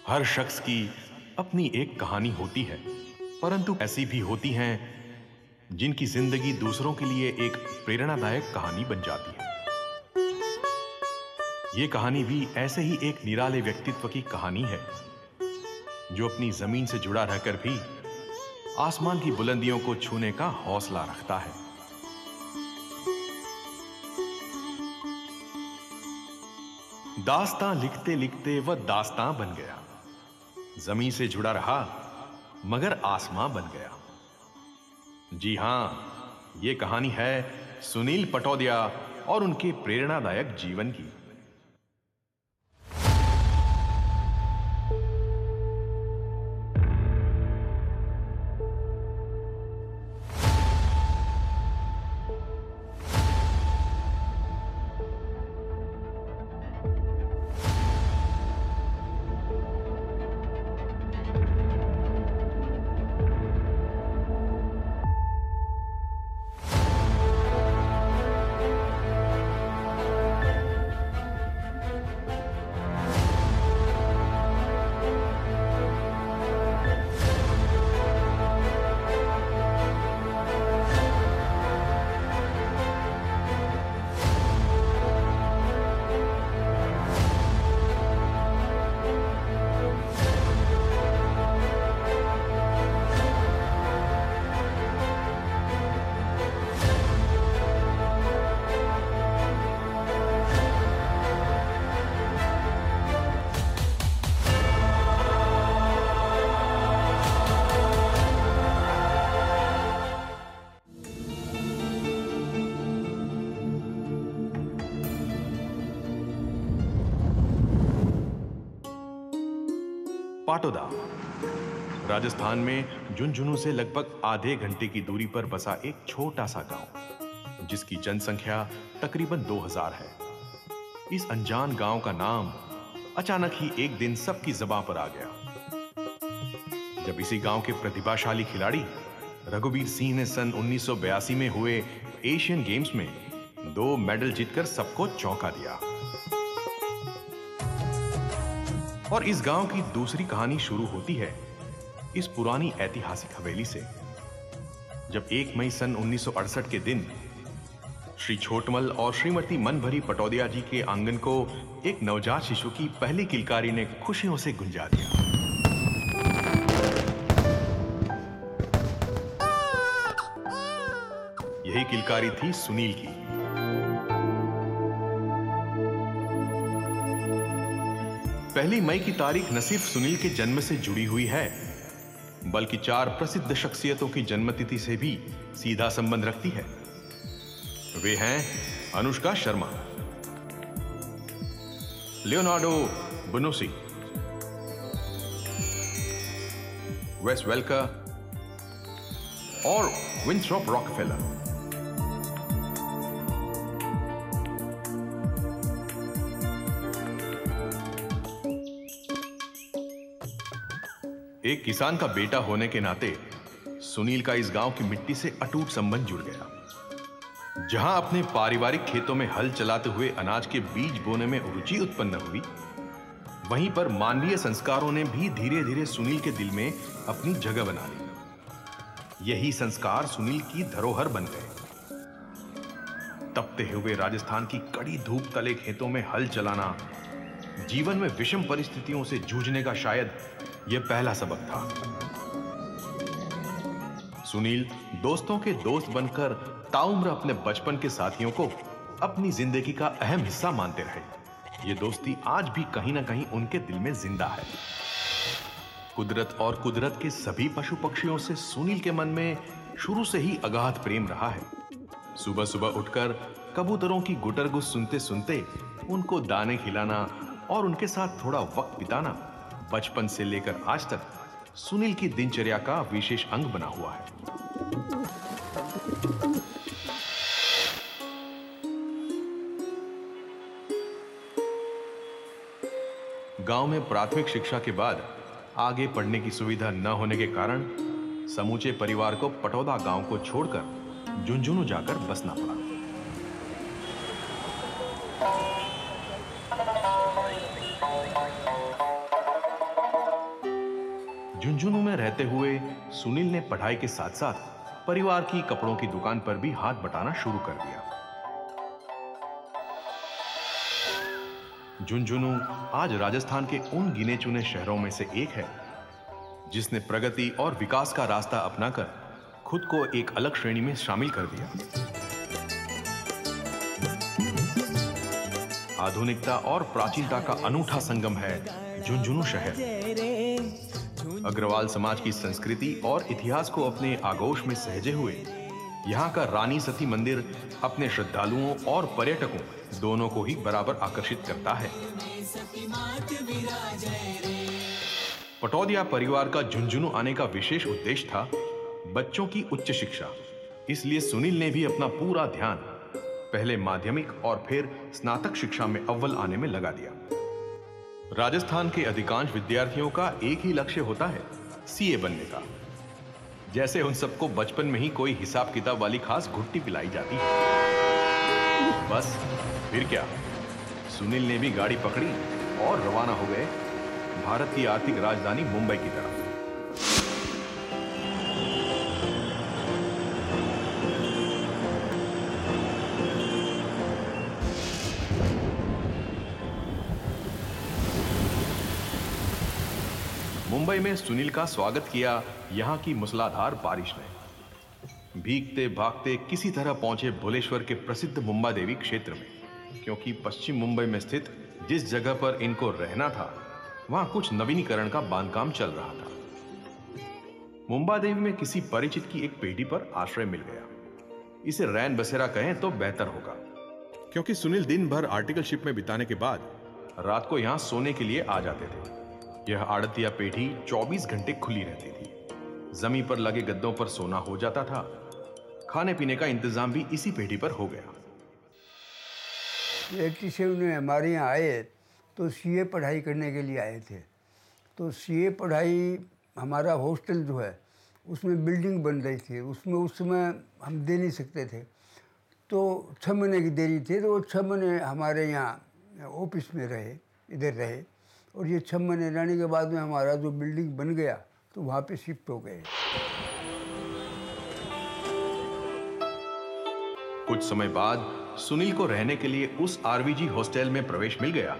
हर शख्स की अपनी एक कहानी होती है, परंतु ऐसी भी होती हैं जिनकी जिंदगी दूसरों के लिए एक प्रेरणादायक कहानी बन जाती है। ये कहानी भी ऐसे ही एक निराले व्यक्तित्व की कहानी है जो अपनी जमीन से जुड़ा रहकर भी आसमान की बुलंदियों को छूने का हौसला रखता है। दास्तां लिखते लिखते वह दास्तां बन गया, जमीन से जुड़ा रहा मगर आसमां बन गया। जी हां, यह कहानी है सुनील पटौदिया और उनके प्रेरणादायक जीवन की। पाटोदा राजस्थान में झुंझुनू से लगभग आधे घंटे की दूरी पर बसा एक छोटा सा गांव जिसकी जनसंख्या तकरीबन 2000 है। इस अनजान गांव का नाम अचानक ही एक दिन सबकी ज़बां पर आ गया जब इसी गांव के प्रतिभाशाली खिलाड़ी रघुवीर सिंह ने सन 1982 में हुए एशियन गेम्स में 2 मेडल जीतकर सबको चौंका दिया। और इस गांव की दूसरी कहानी शुरू होती है इस पुरानी ऐतिहासिक हवेली से, जब 1 मई सन 1968 के दिन श्री छोटमल और श्रीमती मनभरी पटौदिया जी के आंगन को एक नवजात शिशु की पहली किलकारी ने खुशियों से गुंजा दिया। यही किलकारी थी सुनील की। पहली मई की तारीख न सिर्फ सुनील के जन्म से जुड़ी हुई है, बल्कि 4 प्रसिद्ध शख्सियतों की जन्मतिथि से भी सीधा संबंध रखती है। वे हैं अनुष्का शर्मा, लियोनार्डो बोनोसी, वेस वेल्कर और विंथ्रॉप रॉकफेलर। एक किसान का बेटा होने के नाते सुनील का इस गांव की मिट्टी से अटूट संबंध जुड़ गया। जहां अपने पारिवारिक खेतों में हल चलाते हुए अनाज के बीज बोने में रुचि उत्पन्न हुई, वहीं पर मानवीय संस्कारों ने भी धीरे धीरे सुनील के दिल में अपनी जगह बना ली। यही संस्कार सुनील की धरोहर बन गए। तपते हुए राजस्थान की कड़ी धूप तले खेतों में हल चलाना, जीवन में विषम परिस्थितियों से जूझने का शायद यह पहला सबक था। सुनील दोस्तों के दोस्त बनकर ताउम्र अपने बचपन के साथियों को अपनी जिंदगी का अहम हिस्सा मानते रहे। ये दोस्ती आज भी कहीं ना कहीं उनके दिल में जिंदा है। कुदरत और कुदरत के सभी पशु पक्षियों से सुनील के मन में शुरू से ही अगाध प्रेम रहा है। सुबह सुबह उठकर कबूतरों की गुटरगुस सुनते सुनते उनको दाने खिलाना और उनके साथ थोड़ा वक्त बिताना बचपन से लेकर आज तक सुनील की दिनचर्या का विशेष अंग बना हुआ है। गांव में प्राथमिक शिक्षा के बाद आगे पढ़ने की सुविधा न होने के कारण समूचे परिवार को पटौदा गांव को छोड़कर झुंझुनू जाकर बसना पड़ा। झुंझुनू में रहते हुए सुनील ने पढ़ाई के साथ साथ परिवार की कपड़ों की दुकान पर भी हाथ बटाना शुरू कर दिया। झुंझुनू आज राजस्थान के उन गिने चुने शहरों में से एक है जिसने प्रगति और विकास का रास्ता अपनाकर खुद को एक अलग श्रेणी में शामिल कर दिया। आधुनिकता और प्राचीनता का अनूठा संगम है झुंझुनू शहर। अग्रवाल समाज की संस्कृति और इतिहास को अपने आगोश में सहेजे हुए यहाँ का रानी सती मंदिर अपने श्रद्धालुओं और पर्यटकों दोनों को ही बराबर आकर्षित करता है। पटौदिया परिवार का झुंझुनू आने का विशेष उद्देश्य था बच्चों की उच्च शिक्षा। इसलिए सुनील ने भी अपना पूरा ध्यान पहले माध्यमिक और फिर स्नातक शिक्षा में अव्वल आने में लगा दिया। राजस्थान के अधिकांश विद्यार्थियों का एक ही लक्ष्य होता है, सीए बनने का। जैसे उन सबको बचपन में ही कोई हिसाब किताब वाली खास घुट्टी पिलाई जाती है। बस फिर क्या, सुनील ने भी गाड़ी पकड़ी और रवाना हो गए भारत की आर्थिक राजधानी मुंबई की तरफ। मुंबई में सुनील का स्वागत किया यहां की मूसलाधार बारिश ने। भीगते भागते किसी तरह पहुंचे भुवनेश्वर के प्रसिद्ध मुंबा देवी क्षेत्र में, क्योंकि पश्चिम मुंबई में स्थित जिस जगह पर इनको रहना था वहां कुछ नवीनीकरण का बांधकाम चल रहा था। मुंबा देवी में किसी परिचित की एक पेटी पर आश्रय मिल गया। इसे रैन बसेरा कहें तो बेहतर होगा, क्योंकि सुनील दिन भर आर्टिकलशिप में बिताने के बाद रात को यहां सोने के लिए आ जाते थे। यह आड़तिया पेटी 24 घंटे खुली रहती थी। जमीन पर लगे गद्दों पर सोना हो जाता था। खाने पीने का इंतजाम भी इसी पेटी पर हो गया। 87 में हमारे यहाँ आए तो सीए पढ़ाई करने के लिए आए थे। तो सीए पढ़ाई, हमारा हॉस्टल जो है उसमें बिल्डिंग बन रही थी, उसमें उस समय हम दे नहीं सकते थे। तो 6 महीने की देरी थी, तो वो 6 महीने हमारे यहाँ ऑफिस में रहे, इधर रहे। और ये 6 महीने रहने के बाद में हमारा जो बिल्डिंग बन गया तो वहाँ पे शिफ्ट हो गए। कुछ समय बाद सुनील को रहने के लिए उस आरवीजी हॉस्टल में प्रवेश मिल गया,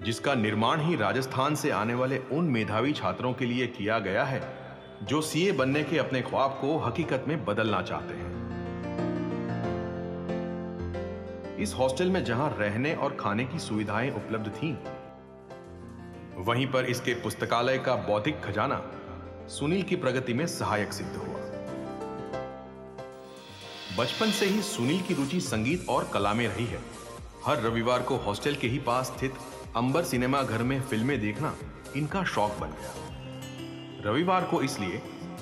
जिसका निर्माण ही राजस्थान से आने वाले उन मेधावी छात्रों के लिए किया गया है जो सीए बनने के अपने ख्वाब को हकीकत में बदलना चाहते हैं। इस हॉस्टल में जहां रहने और खाने की सुविधाएं उपलब्ध थीं, वहीं पर इसके पुस्तकालय का बौद्धिक खजाना सुनील की प्रगति में सहायक सिद्ध हुआ। बचपन से ही सुनील की रुचि संगीत और कला में रही है। हर रविवार को हॉस्टल के ही पास स्थित अंबर सिनेमा घर में फिल्में देखना इनका शौक बन गया। रविवार को इसलिए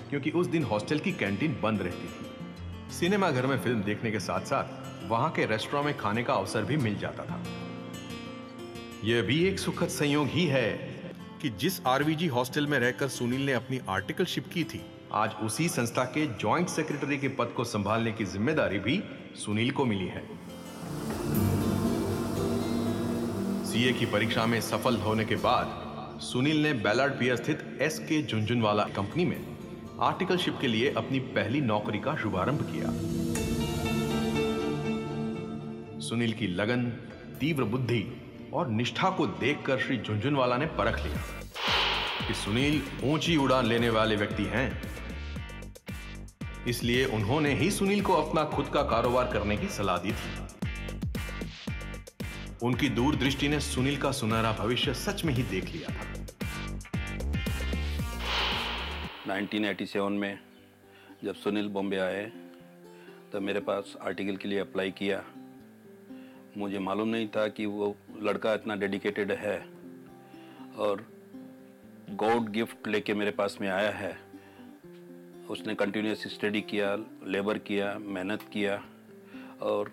क्योंकि उस दिन हॉस्टल की कैंटीन बंद रहती थी। सिनेमा घर में फिल्म देखने के साथ साथ वहां के रेस्टोरेंट में खाने का अवसर भी मिल जाता था। यह भी एक सुखद संयोग ही है कि जिस आरवीजी हॉस्टल में रहकर सुनील ने अपनी आर्टिकलशिप की थी, आज उसी संस्था के जॉइंट सेक्रेटरी के पद को संभालने की जिम्मेदारी भी सुनील को मिली है। सीए की परीक्षा में सफल होने के बाद सुनील ने बैलार्ड पियर स्थित एसके झुंझुनवाला कंपनी में आर्टिकलशिप के लिए अपनी पहली नौकरी का शुभारंभ किया। सुनील की लगन, तीव्र बुद्धि और निष्ठा को देखकर श्री झुंझुनवाला ने परख लिया कि सुनील ऊंची उड़ान लेने वाले व्यक्ति हैं। इसलिए उन्होंने ही सुनील को अपना खुद का कारोबार करने की सलाह दी थी। उनकी दूरदृष्टि ने सुनील का सुनहरा भविष्य सच में ही देख लिया था। 1987 में जब सुनील बॉम्बे आए तब मेरे पास आर्टिकल के लिए अप्लाई किया। मुझे मालूम नहीं था कि वो लड़का इतना डेडिकेटेड है और गॉड गिफ्ट लेके मेरे पास में आया है। उसने कंटिन्यूस स्टडी किया, लेबर किया, मेहनत किया और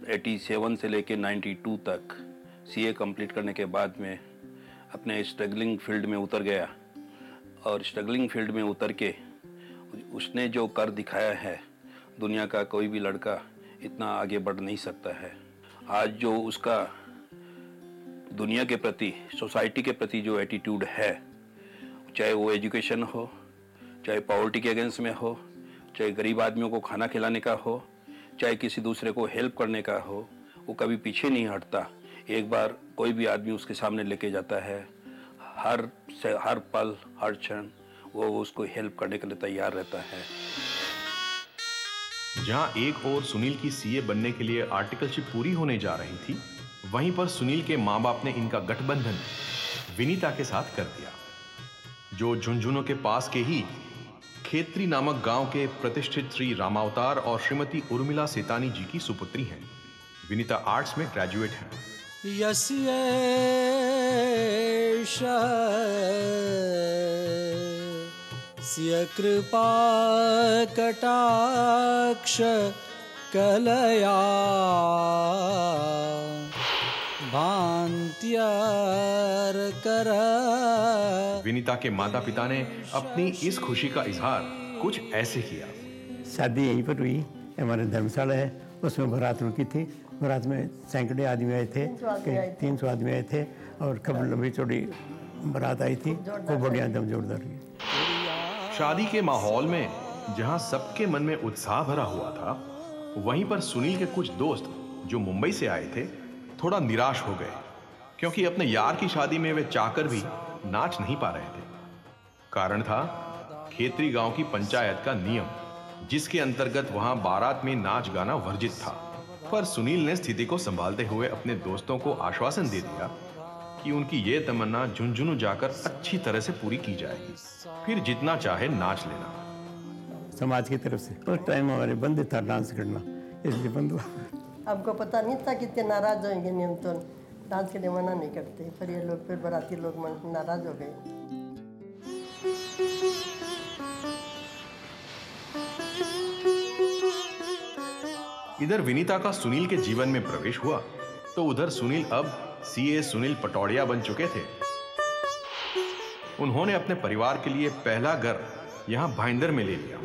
87 से लेके 92 तक सीए कंप्लीट करने के बाद में अपने स्ट्रगलिंग फील्ड में उतर गया। और स्ट्रगलिंग फील्ड में उतर के उसने जो कर दिखाया है, दुनिया का कोई भी लड़का इतना आगे बढ़ नहीं सकता है। आज जो उसका दुनिया के प्रति, सोसाइटी के प्रति जो एटीट्यूड है, चाहे वो एजुकेशन हो, चाहे पॉवर्टी के अगेंस्ट में हो, चाहे गरीब आदमियों को खाना खिलाने का हो, चाहे किसी दूसरे को हेल्प करने का हो, वो कभी पीछे नहीं हटता। एक बार कोई भी आदमी उसके सामने लेके जाता है, हर पल हर क्षण वो उसको हेल्प करने के लिए तैयार रहता है। जहां एक और सुनील की सीए बनने के लिए आर्टिकलशिप पूरी होने जा रही थी, वहीं पर सुनील के माँ बाप ने इनका गठबंधन विनीता के साथ कर दिया, जो झुंझुनू के पास के ही खेत्री नामक गांव के प्रतिष्ठित श्री रामावतार और श्रीमती उर्मिला सेतानी जी की सुपुत्री हैं। विनीता आर्ट्स में ग्रेजुएट हैं। यस्य कृपा कटाक्ष कलया भान्त्यार। विनीता के माता पिता ने अपनी इस खुशी का इजहार कुछ ऐसे किया। शादी यहीं पर हुई, हमारे धर्मशाला है, उसमें बारात रुकी थी। बारात में सैकड़े आदमी आए थे, 300 आदमी आए थे और खूब लंबी चौड़ी बारात आई थी, खूब बढ़िया दम जोरदार हुई। शादी के माहौल में जहां सबके मन में उत्साह भरा हुआ था, वहीं पर सुनील के कुछ दोस्त जो मुंबई से आए थे थोड़ा निराश हो गए, क्योंकि अपने यार की शादी में वे चाहकर भी नाच नहीं पा रहे थे। कारण था खेत्री गांव की पंचायत का नियम, जिसके अंतर्गत वहां बारात में नाच गाना वर्जित था। पर सुनील ने स्थिति को संभालते हुए अपने दोस्तों को आश्वासन दे दिया कि उनकी ये तमन्ना झुंझुनू जाकर अच्छी तरह से पूरी की जाएगी, फिर जितना चाहे नाच लेना। समाज की तरफ से उस टाइम हमारे बंद था डांस करना, इसलिए बंद हुआ। आपको पता नहीं था कितने नाराज होंगे, नियम तो डांस के लिए मना नहीं करते, पर ये लोग, फिर बाराती लोग नाराज हो गए। इधर विनीता का सुनील के जीवन में प्रवेश हुआ, तो उधर सुनील अब सीए सुनील पटौड़िया बन चुके थे। उन्होंने अपने परिवार के लिए पहला घर यहां भाईंदर में ले लिया।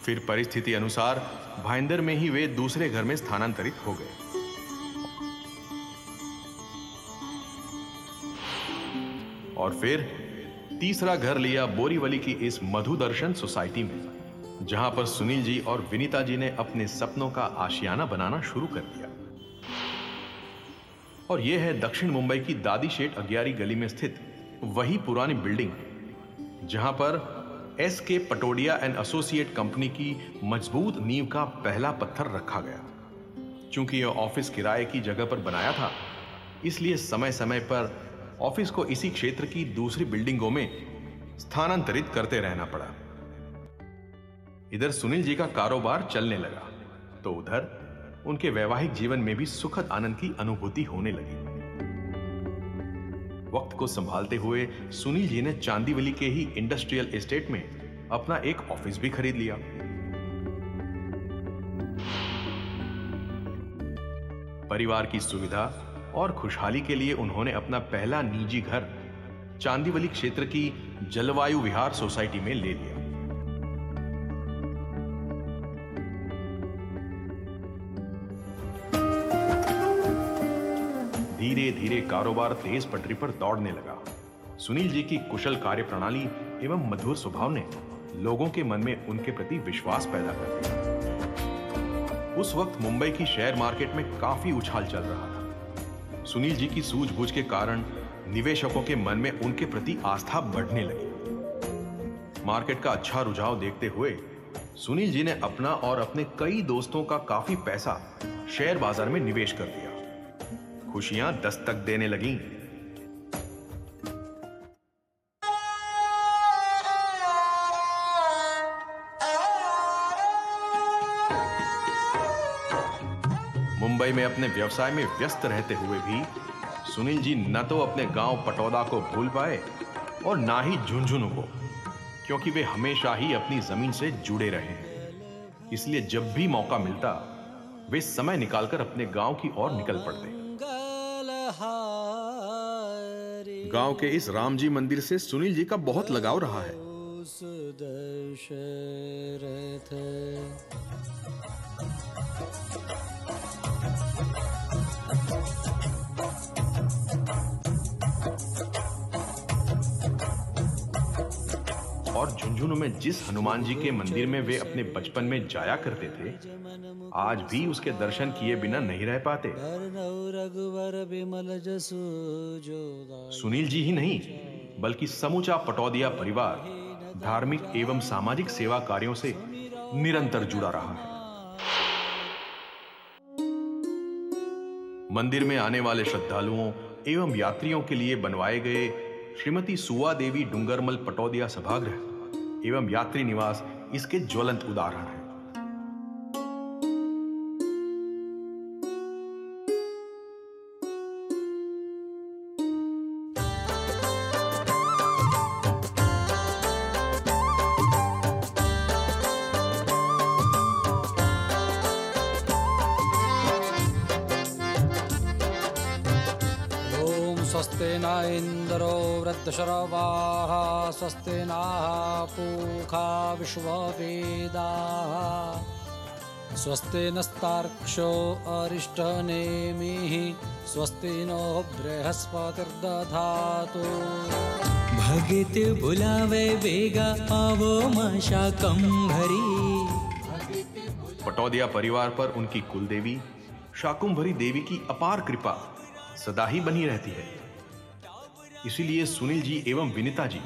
फिर परिस्थिति अनुसार भाईंदर में ही वे दूसरे घर में स्थानांतरित हो गए। और फिर तीसरा घर लिया बोरीवली की इस मधुदर्शन सोसाइटी में, जहां पर सुनील जी और विनीता जी ने अपने सपनों का आशियाना बनाना शुरू कर दिया। और यह है दक्षिण मुंबई की दादी शेठ अग्यारी गली में स्थित वही पुरानी बिल्डिंग, जहां पर एस.के. पटोडिया एंड एसोसिएट कंपनी की मजबूत नींव का पहला पत्थर रखा गया। चूंकि यह ऑफिस किराए की जगह पर बनाया था, इसलिए समय समय पर ऑफिस को इसी क्षेत्र की दूसरी बिल्डिंगों में स्थानांतरित करते रहना पड़ा। इधर सुनील जी का कारोबार चलने लगा, तो उधर उनके वैवाहिक जीवन में भी सुखद आनंद की अनुभूति होने लगी। वक्त को संभालते हुए सुनील जी ने चांदीवली के ही इंडस्ट्रियल एस्टेट में अपना एक ऑफिस भी खरीद लिया। परिवार की सुविधा और खुशहाली के लिए उन्होंने अपना पहला निजी घर चांदीवली क्षेत्र की जलवायु विहार सोसाइटी में ले लिया। धीरे धीरे कारोबार तेज पटरी पर दौड़ने लगा। सुनील जी की कुशल कार्य प्रणाली एवं मधुर स्वभाव ने लोगों के मन में उनके प्रति विश्वास पैदा कर दिया। उस वक्त मुंबई की शेयर मार्केट में काफी उछाल चल रहा था। सुनील जी की सूझबूझ के कारण निवेशकों के मन में उनके प्रति आस्था बढ़ने लगी। मार्केट का अच्छा रुझाव देखते हुए सुनील जी ने अपना और अपने कई दोस्तों का काफी पैसा शेयर बाजार में निवेश कर दिया। खुशियां दस्तक देने लगीं। मुंबई में अपने व्यवसाय में व्यस्त रहते हुए भी सुनील जी न तो अपने गांव पटौदा को भूल पाए और ना ही झुंझुनू को, क्योंकि वे हमेशा ही अपनी जमीन से जुड़े रहे हैं। इसलिए जब भी मौका मिलता, वे समय निकालकर अपने गांव की ओर निकल पड़ते। गांव के इस राम जी मंदिर से सुनील जी का बहुत लगाव रहा है। और झुंझुनू में जिस हनुमान जी के मंदिर में वे अपने बचपन में जाया करते थे, आज भी उसके दर्शन किए बिना नहीं रह पाते। सुनील जी ही नहीं, बल्कि समूचा पटौदिया परिवार धार्मिक एवं सामाजिक सेवा कार्यों से निरंतर जुड़ा रहा है। मंदिर में आने वाले श्रद्धालुओं एवं यात्रियों के लिए बनवाए गए श्रीमती सुवा देवी डुंगरमल पटौदिया सभागृह एवं यात्री निवास इसके ज्वलंत उदाहरण हैं। स्वस्ति न इंद्रो वृद्धशरवाः स्वस्ति नः पूषा विश्ववेदाः स्वस्ति नस्तार्क्ष्यो अरिष्टनेमिः स्वस्ति नो बृहस्पतिर्दधातु। भगित बुलावे बेगा आवो मां शाकंभरी। पटौदिया परिवार पर उनकी कुलदेवी शाकुंभरी देवी की अपार कृपा सदा ही बनी रहती है। इसीलिए सुनील जी एवं विनीता जी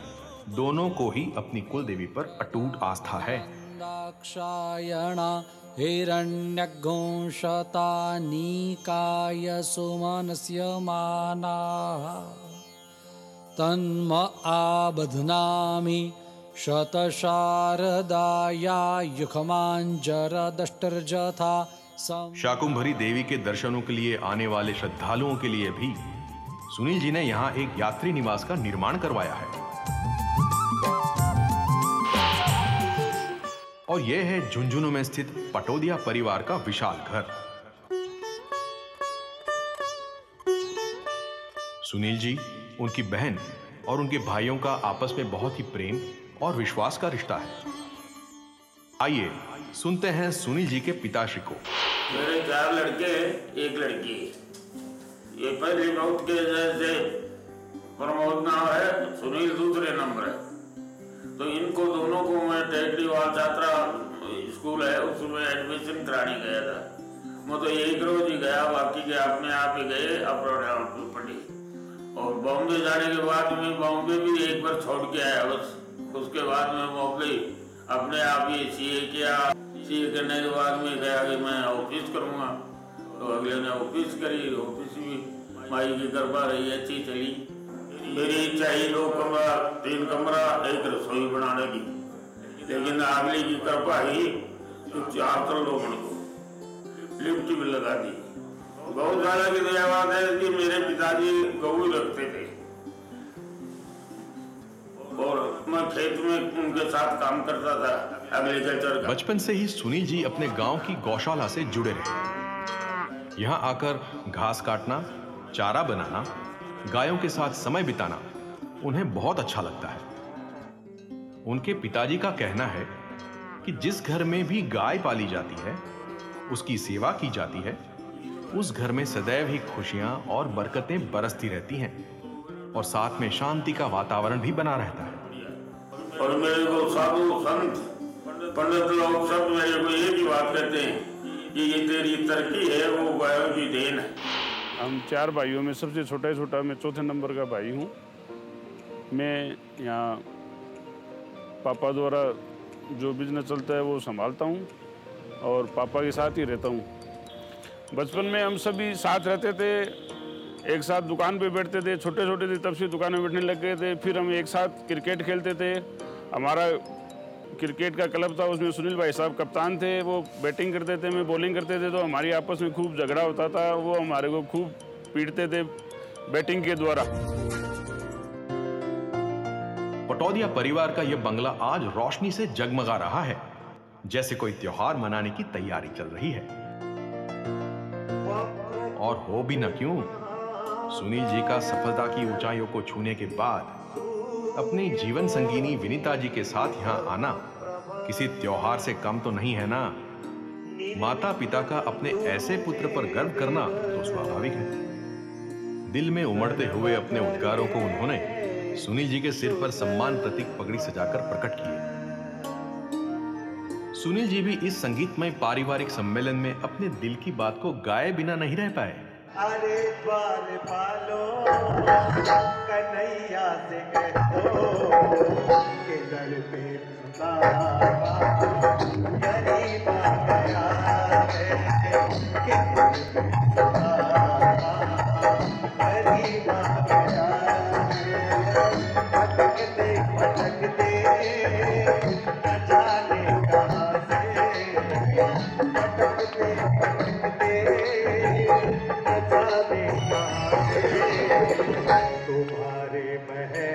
दोनों को ही अपनी कुलदेवी पर अटूट आस्था है। दाक्षायणा हिरण्यघोषतानीकाय सुमनस्य मानाः तन्म आबध्नामि शतशारदाया युखमांजरदष्टर्जथा। शाकुंभरी देवी के दर्शनों के लिए आने वाले श्रद्धालुओं के लिए भी सुनील जी ने यहाँ एक यात्री निवास का निर्माण करवाया है। और यह है झुंझुनू में स्थित पटौदिया परिवार का विशाल घर। सुनील जी, उनकी बहन और उनके भाइयों का आपस में बहुत ही प्रेम और विश्वास का रिश्ता है। आइए सुनते हैं सुनील जी के पिताश्री को। मेरे 4 लड़के, 1 लड़की। ये पहली बहुत के जैसे प्रमोद नाम है, सुनील दूसरे नंबर है। तो इनको दोनों को मैं टेकरीवाल छात्रा स्कूल है उसमें एडमिशन कराने गया था। मैं तो एक रोज ही गया, बाकी के अपने आप ही गए अपना पढ़ी। और बॉम्बे जाने के बाद में बॉम्बे भी एक बार छोड़ के आया बस। उसके बाद में मौके अपने आप ही सीए किया। सीए करने के बाद में गया कि मैं ऑफिस करूँगा, तो अगले ने ऑफिस करी। ऑफिस भी माई की कृपा रही, अच्छी चली। मेरी इच्छा ही 2 कमरा 3 कमरा 1 रसोई बनाने की, लेकिन अगली की कृपा ही 4 लोगों को लिफ्ट भी लगा दी। गौशाला की दया बात है कि मेरे पिताजी गऊ रखते थे और मैं खेत में उनके साथ काम करता था एग्रीकल्चर का। बचपन से ही सुनील जी अपने गांव की गौशाला से जुड़े रहे। यहाँ आकर घास काटना, चारा बनाना, गायों के साथ समय बिताना उन्हें बहुत अच्छा लगता है। उनके पिताजी का कहना है कि जिस घर में भी गाय पाली जाती है, उसकी सेवा की जाती है, उस घर में सदैव ही खुशियां और बरकतें बरसती रहती हैं और साथ में शांति का वातावरण भी बना रहता है। और मेरे को साधु संत पंडित लोग सब मेरे को एक ही बात कहते हैं कि ये तेरी तरक्की है, वो गायों की देन है। हम 4 भाइयों में सबसे छोटा मैं चौथे नंबर का भाई हूँ। मैं यहाँ पापा द्वारा जो बिजनेस चलता है वो संभालता हूँ और पापा के साथ ही रहता हूँ। बचपन में हम सभी साथ रहते थे, एक साथ दुकान पे बैठते थे। छोटे थे तब से दुकान में बैठने लग गए थे। फिर हम एक साथ क्रिकेट खेलते थे। हमारा क्रिकेट का क्लब था, उसमें सुनील भाई साहब कप्तान थे। वो बैटिंग करते थे, मैं बॉलिंग करते थे। तो हमारी आपस में खूब झगड़ा होता था। वो हमारे को खूब पीटते थे बैटिंग के द्वारा। पटौदिया परिवार का यह बंगला आज रोशनी से जगमगा रहा है, जैसे कोई त्योहार मनाने की तैयारी चल रही है। और हो भी न क्यों, सुनील जी का सफलता की ऊंचाइयों को छूने के बाद अपनी जीवन संगिनी विनीता जी के साथ यहाँ आना किसी त्योहार से कम तो नहीं है ना। माता पिता का अपने ऐसे पुत्र पर गर्व करना तो स्वाभाविक है। दिल में उमड़ते हुए अपने उद्गारों को उन्होंने सुनील जी के सिर पर सम्मान प्रतीक पगड़ी सजाकर प्रकट किए। सुनील जी भी इस संगीतमय पारिवारिक सम्मेलन में अपने दिल की बात को गाए बिना नहीं रह पाए। अरे द्वार पालो कन्हैया से कहो के दर पे गरीब आ गया है के दर पे गरीब आ गया है। भटकते भटकते न जाने कहाँ से भटकते भटकते तुम्हारे महल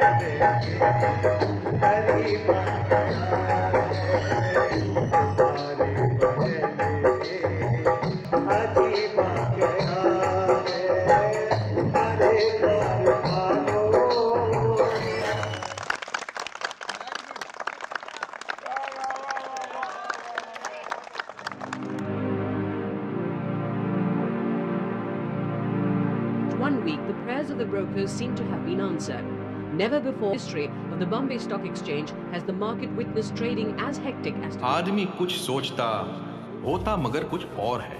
गरीब आ गया तुम्हारे महल अजीब आ गया अरे द्वार पालो। One week, the prayers of the brokers seem to have been answered. Never before in history of the Bombay Stock Exchange has the market witnessed trading as hectic as today. आदमी कुछ सोचता होता मगर कुछ और है।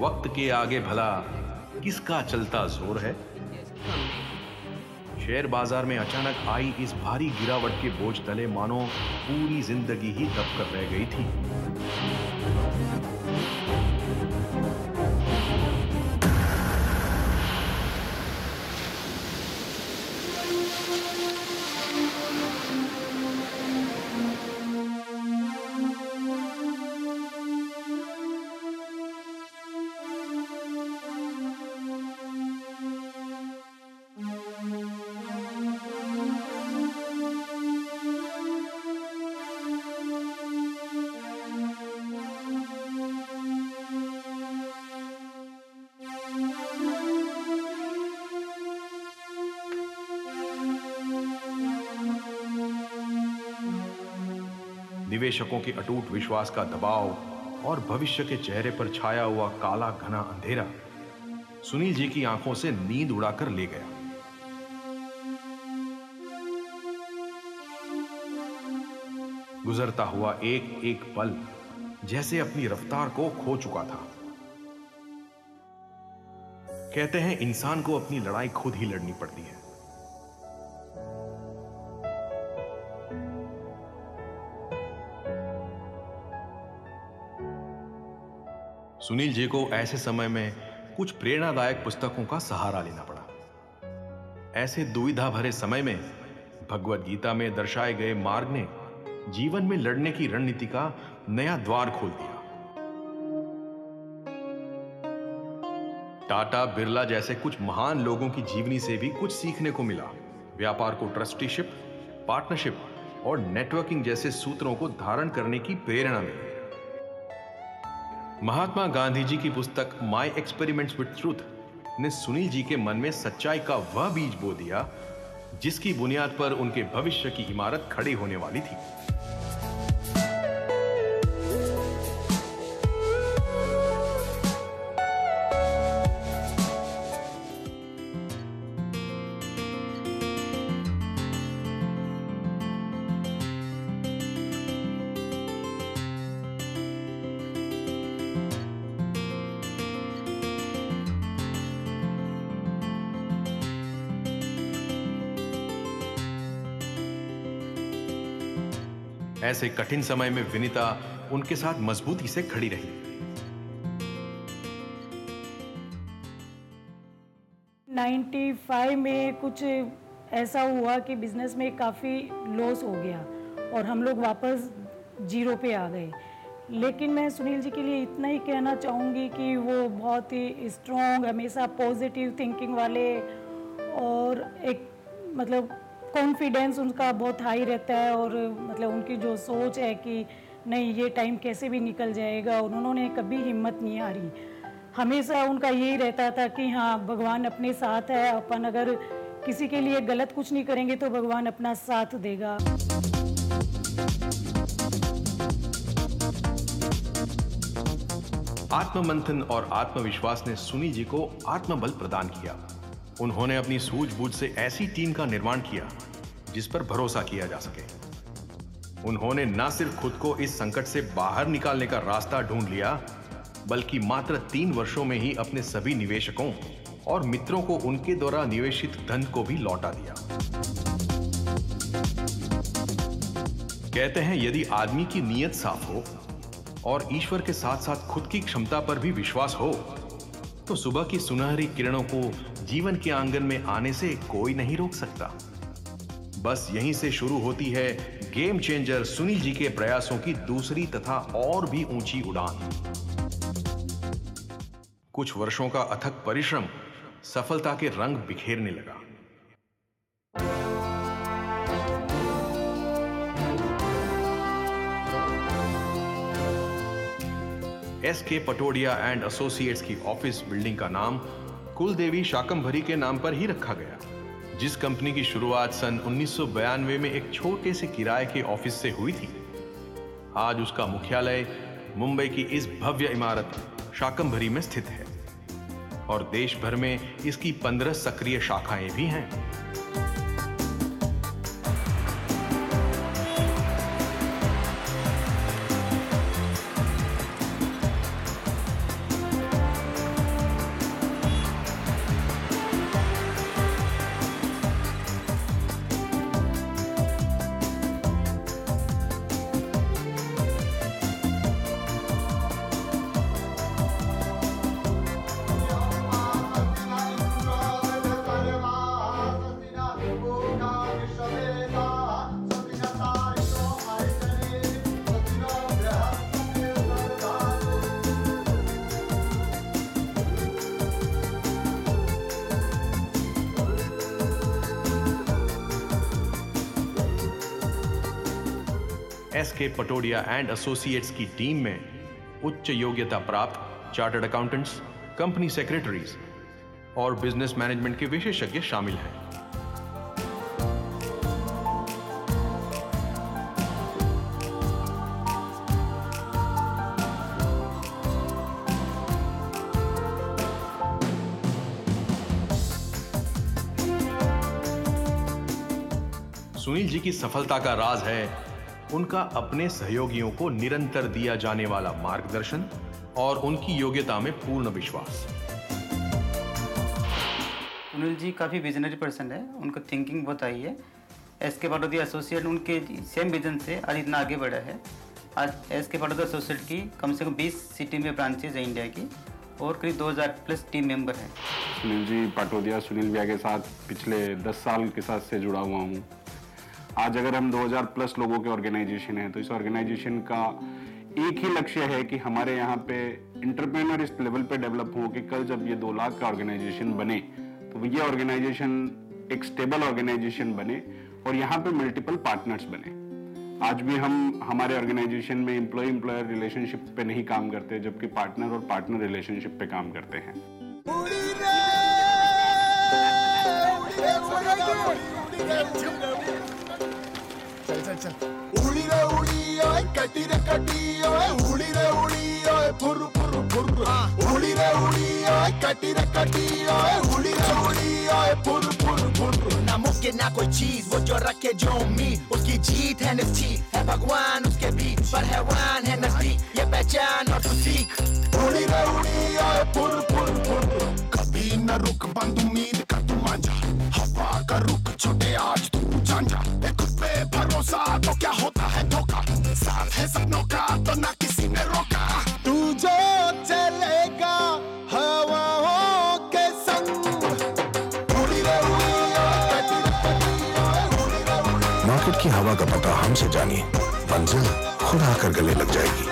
वक्त के आगे भला किसका चलता जोर है। शेयर बाजार में अचानक आई इस भारी गिरावट के बोझ तले मानो पूरी जिंदगी ही दब कर रह गई थी। निवेशकों के अटूट विश्वास का दबाव और भविष्य के चेहरे पर छाया हुआ काला घना अंधेरा सुनील जी की आंखों से नींद उड़ाकर ले गया। गुजरता हुआ एक एक पल जैसे अपनी रफ्तार को खो चुका था। कहते हैं इंसान को अपनी लड़ाई खुद ही लड़नी पड़ती है। सुनील जी को ऐसे समय में कुछ प्रेरणादायक पुस्तकों का सहारा लेना पड़ा। ऐसे दुविधा भरे समय में भगवद गीता में दर्शाए गए मार्ग ने जीवन में लड़ने की रणनीति का नया द्वार खोल दिया। टाटा बिरला जैसे कुछ महान लोगों की जीवनी से भी कुछ सीखने को मिला। व्यापार को ट्रस्टीशिप, पार्टनरशिप और नेटवर्किंग जैसे सूत्रों को धारण करने की प्रेरणा मिली। महात्मा गांधी जी की पुस्तक माई एक्सपेरिमेंट्स विद ट्रूथ ने सुनील जी के मन में सच्चाई का वह बीज बो दिया जिसकी बुनियाद पर उनके भविष्य की इमारत खड़ी होने वाली थी। ऐसे कठिन समय में विनीता उनके साथ मजबूती से खड़ी रही। '95 में कुछ ऐसा हुआ कि बिजनेस में काफ़ी लॉस हो गया और हम लोग वापस जीरो पे आ गए। लेकिन मैं सुनील जी के लिए इतना ही कहना चाहूँगी कि वो बहुत ही स्ट्रॉन्ग, हमेशा पॉजिटिव थिंकिंग वाले और एक मतलब कॉन्फिडेंस उनका बहुत हाई रहता है और मतलब उनकी जो सोच है कि नहीं ये टाइम कैसे भी निकल जाएगा और उन्होंने कभी हिम्मत नहीं हारी। हमेशा उनका यही रहता था कि हाँ भगवान अपने साथ है, अपन अगर किसी के लिए गलत कुछ नहीं करेंगे तो भगवान अपना साथ देगा। आत्ममंथन और आत्मविश्वास ने सुनील जी को आत्मबल प्रदान किया। उन्होंने अपनी सूझबूझ से ऐसी टीम का निर्माण किया जिस पर भरोसा किया जा सके। उन्होंने न सिर्फ खुद को इस संकट से बाहर निकालने का रास्ता ढूंढ लिया, बल्कि मात्र 3 वर्षों में ही अपने सभी निवेशकों और मित्रों को उनके द्वारा निवेशित धन को भी लौटा दिया। कहते हैं यदि आदमी की नीयत साफ हो और ईश्वर के साथ साथ खुद की क्षमता पर भी विश्वास हो तो सुबह की सुनहरी किरणों को जीवन के आंगन में आने से कोई नहीं रोक सकता। बस यहीं से शुरू होती है गेम चेंजर सुनील जी के प्रयासों की दूसरी तथा और भी ऊंची उड़ान। कुछ वर्षों का अथक परिश्रम सफलता के रंग बिखेरने लगा। एस.के. पटोडिया एंड एसोसिएट्स की ऑफिस बिल्डिंग का नाम कुलदेवी शाकंभरी के नाम पर ही रखा गया, जिस कंपनी की शुरुआत सन 1992 में एक छोटे से किराए के ऑफिस से हुई थी। आज उसका मुख्यालय मुंबई की इस भव्य इमारत शाकंभरी में स्थित है और देश भर में इसकी 15 सक्रिय शाखाएं भी हैं। एस.के. पटोडिया एंड एसोसिएट्स की टीम में उच्च योग्यता प्राप्त चार्टर्ड अकाउंटेंट्स, कंपनी सेक्रेटरीज और बिजनेस मैनेजमेंट के विशेषज्ञ शामिल हैं। सुनील जी की सफलता का राज है उनका अपने सहयोगियों को निरंतर दिया जाने वाला मार्गदर्शन और उनकी योग्यता में पूर्ण विश्वास। सुनील जी काफ़ी विजनरी पर्सन है, उनको थिंकिंग बहुत आई है। एस.के. पटोडिया एसोसिएट उनके सेम विजन से आज इतना आगे बढ़ा है। आज एस.के. पटोडिया एसोसिएट की कम से कम 20 सिटी में ब्रांचेज है इंडिया की और करीब 2000 प्लस टीम मेंबर हैं। सुनील जी पटोडिया सुनील भैया के साथ पिछले 10 साल के साथ से जुड़ा हुआ हूँ। आज अगर हम 2000 प्लस लोगों के ऑर्गेनाइजेशन है तो इस ऑर्गेनाइजेशन का एक ही लक्ष्य है कि हमारे यहाँ पे एंटरप्रेन्योर इस लेवल पे डेवलप हो कि कल जब ये 2 लाख का ऑर्गेनाइजेशन बने तो ये ऑर्गेनाइजेशन एक स्टेबल ऑर्गेनाइजेशन बने और यहाँ पे मल्टीपल पार्टनर्स बने। आज भी हम हमारे ऑर्गेनाइजेशन में एम्प्लॉयर रिलेशनशिप पे नहीं काम करते, जबकि पार्टनर और पार्टनर रिलेशनशिप पे काम करते हैं। चल उड़ी रे उड़ी ओए कटी रे कटी ओए उड़ी रे उड़ी ओए फुर फुर फुर उड़ी रे उड़ी ओए कटी रे कटी ओए उड़ी रे उड़ी ओए फुर फुर फुर। ना मुमकिन ना कोई चीज वो जो रखे जो उम्मीद, उसकी जीत है निश्चित, है भगवान उसके बीच पर हैवान है नजदीक, ये पहचान और तू सीख। उड़ी रे उड़ी ओए फुर फुर फुर कभी न रुक बंद उम्मीद का तू मांझा, हवा का रुक छोटे आज तू जान जा, खुद पे भरोसा तो क्या होता है धोखा, साथ है सपनों का तो ना किसी ने रोका, तू जो चलेगा हवाओं के संग। मार्केट की हवा का पता हमसे जानिए, मंजिल खुद आकर गले लग जाएगी।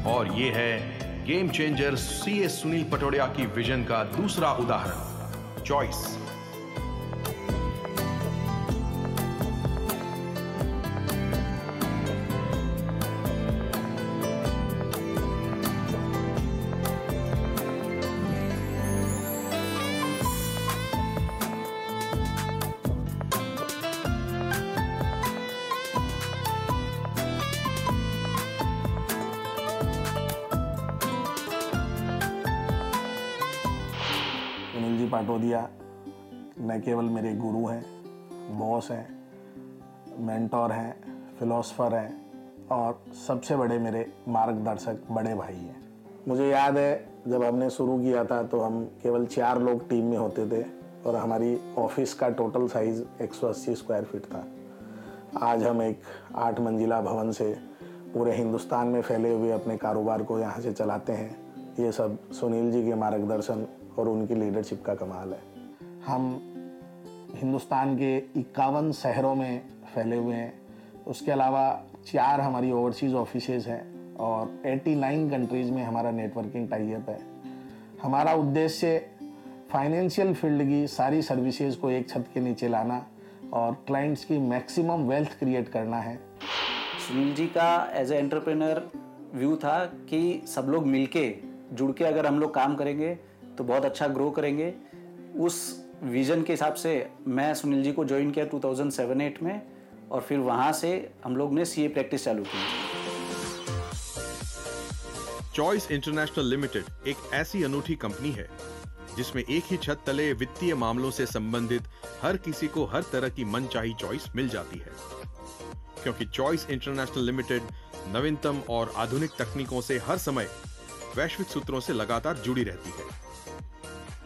और ये है गेम चेंजर सीए सुनील पटोडिया की विजन का दूसरा उदाहरण, चॉइस। पाटोदिया न केवल मेरे गुरु हैं, बॉस हैं, मेंटोर हैं, फिलोसफर हैं और सबसे बड़े मेरे मार्गदर्शक बड़े भाई हैं। मुझे याद है जब हमने शुरू किया था तो हम केवल 4 लोग टीम में होते थे और हमारी ऑफिस का टोटल साइज़ 180 स्क्वायर फीट था। आज हम एक 8 मंजिला भवन से पूरे हिंदुस्तान में फैले हुए अपने कारोबार को यहाँ से चलाते हैं। ये सब सुनील जी के मार्गदर्शन और उनकी लीडरशिप का कमाल है। हम हिंदुस्तान के 51 शहरों में फैले हुए हैं। उसके अलावा 4 हमारी ओवरसीज़ ऑफिसेज़ हैं और 89 कंट्रीज़ में हमारा नेटवर्किंग टाई अप है। हमारा उद्देश्य फाइनेंशियल फील्ड की सारी सर्विसेज को एक छत के नीचे लाना और क्लाइंट्स की मैक्सिमम वेल्थ क्रिएट करना है। सुनील जी का एज ए एंटरप्रेन्योर व्यू था कि सब लोग मिलके जुड़ के अगर हम लोग काम करेंगे तो बहुत अच्छा ग्रो करेंगे। उस विजन के हिसाब से मैं सुनील जी को ज्वाइन किया 2007-8 में और फिर वहाँ से हम लोग ने सीए प्रैक्टिस चालू की। चॉइस इंटरनेशनल लिमिटेड एक ऐसी अनूठी कंपनी है जिसमें एक ही छत तले वित्तीय मामलों से संबंधित हर किसी को हर तरह की मनचाही चॉइस मिल जाती है, क्योंकि चॉइस इंटरनेशनल लिमिटेड नवीनतम और आधुनिक तकनीकों से हर समय वैश्विक सूत्रों से लगातार जुड़ी रहती है।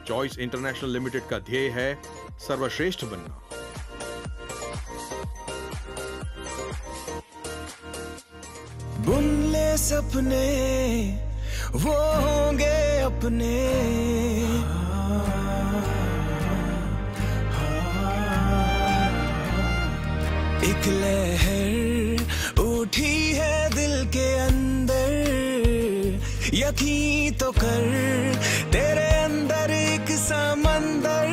चॉइस इंटरनेशनल लिमिटेड का ध्येय है सर्वश्रेष्ठ बनना। बुन ले सपने वो होंगे अपने, एक लहर उठी है दिल के अंदर, यकीन तो कर तेरे अंदर एक समंदर।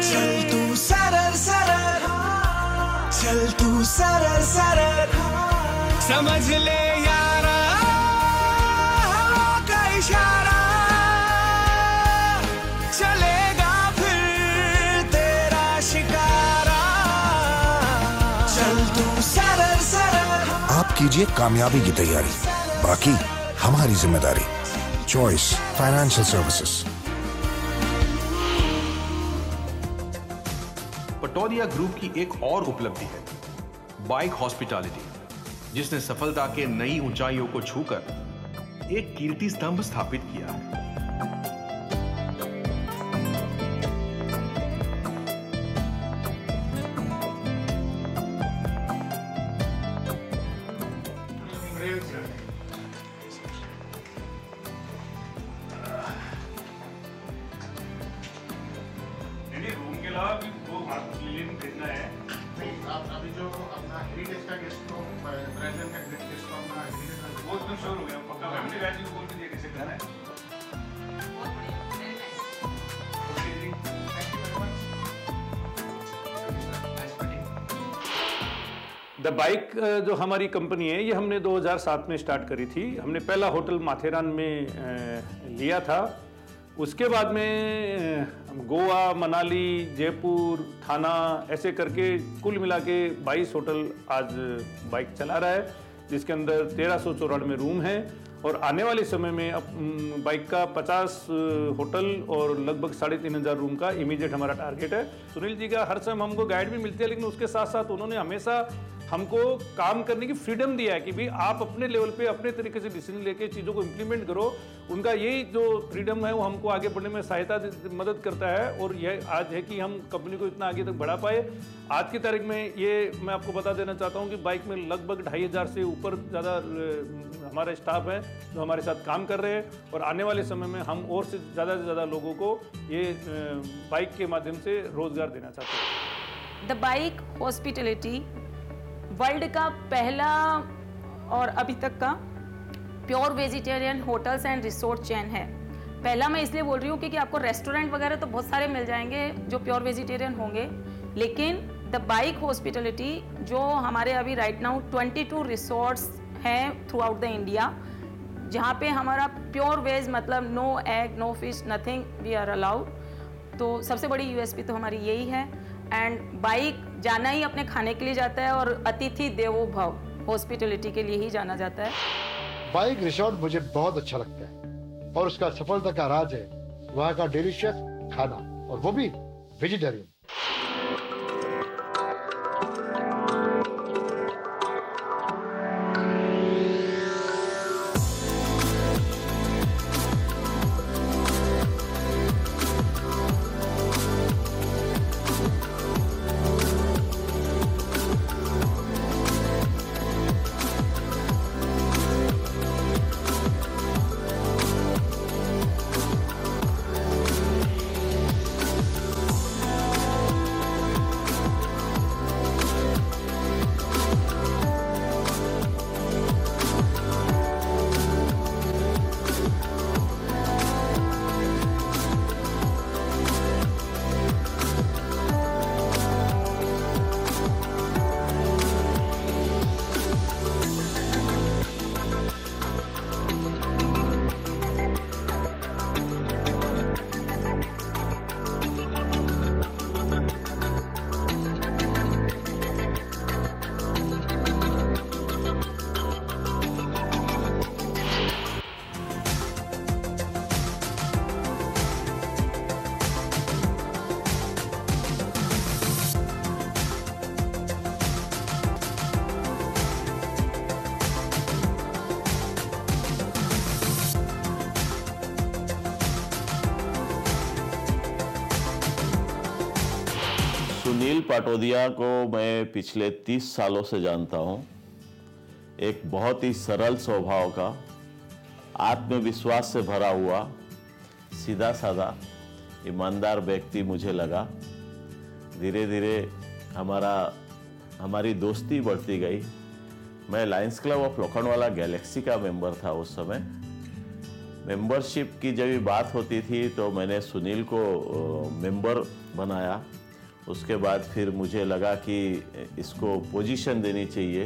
चल तू सरर सरर, चल तू सरर सरर, समझ ले यारा का इशारा, चलेगा फिर तेरा शिकारा। चल तू सरर सरर। आप कीजिए कामयाबी की तैयारी, बाकी हमारी जिम्मेदारी। Choice financial services. Patodia group की एक और उपलब्धि है बाइक हॉस्पिटैलिटी, जिसने सफलता के नई ऊंचाइयों को छूकर एक कीर्ति स्तंभ स्थापित किया है। द बाइक जो हमारी कंपनी है ये हमने 2007 में स्टार्ट करी थी। हमने पहला होटल माथेरान में लिया था। उसके बाद में गोवा, मनाली, जयपुर, थाना ऐसे करके कुल मिला के 22 होटल आज बाइक चला रहा है, जिसके अंदर 1394 रूम हैं और आने वाले समय में बाइक का 50 होटल और लगभग 3500 रूम का इमीडिएट हमारा टारगेट है। सुनील जी का हर समय हमको गाइड भी मिलती है, लेकिन उसके साथ साथ उन्होंने हमेशा हमको काम करने की फ्रीडम दिया है कि भाई आप अपने लेवल पे अपने तरीके से डिसीजन लेके चीज़ों को इम्प्लीमेंट करो। उनका यही जो फ्रीडम है वो हमको आगे बढ़ने में मदद करता है और यह आज है कि हम कंपनी को इतना आगे तक बढ़ा पाए। आज की तारीख में ये मैं आपको बता देना चाहता हूँ कि बाइक में लगभग 2500 से ऊपर ज़्यादा हमारा स्टाफ है जो हमारे साथ काम कर रहे हैं और आने वाले समय में हम और से ज़्यादा लोगों को ये बाइक के माध्यम से रोज़गार देना चाहते हैं। द बाइक हॉस्पिटैलिटी वर्ल्ड का पहला और अभी तक का pure vegetarian hotels and resort chain है। पहला मैं इसलिए बोल रही हूँ क्योंकि आपको रेस्टोरेंट वगैरह तो बहुत सारे मिल जाएंगे जो प्योर वेजिटेरियन होंगे, लेकिन द बाइक हॉस्पिटैलिटी जो हमारे अभी राइट नाउ 22 रिसोर्ट्स हैं थ्रू आउट द इंडिया, जहाँ पे हमारा प्योर वेज मतलब no egg, no fish, nothing we are allowed. तो सबसे बड़ी यूएसपी तो हमारी यही है। एंड बाइक जाना ही अपने खाने के लिए जाता है और अतिथि देवो भव हॉस्पिटैलिटी के लिए ही जाना जाता है। बाइक रिसोर्ट मुझे बहुत अच्छा लगता है और उसका सफलता का राज है वहाँ का डिलीशियस खाना, और वो भी वेजिटेरियन। सुनील पाटोदिया को मैं पिछले 30 सालों से जानता हूं। एक बहुत ही सरल स्वभाव का, आत्मविश्वास से भरा हुआ, सीधा साधा, ईमानदार व्यक्ति मुझे लगा। धीरे धीरे हमारी दोस्ती बढ़ती गई। मैं Lions club of Lokhandwala Galaxy का मेंबर था उस समय। मेंबरशिप की जब बात होती थी तो मैंने सुनील को मेंबर बनाया। उसके बाद फिर मुझे लगा कि इसको पोजीशन देनी चाहिए,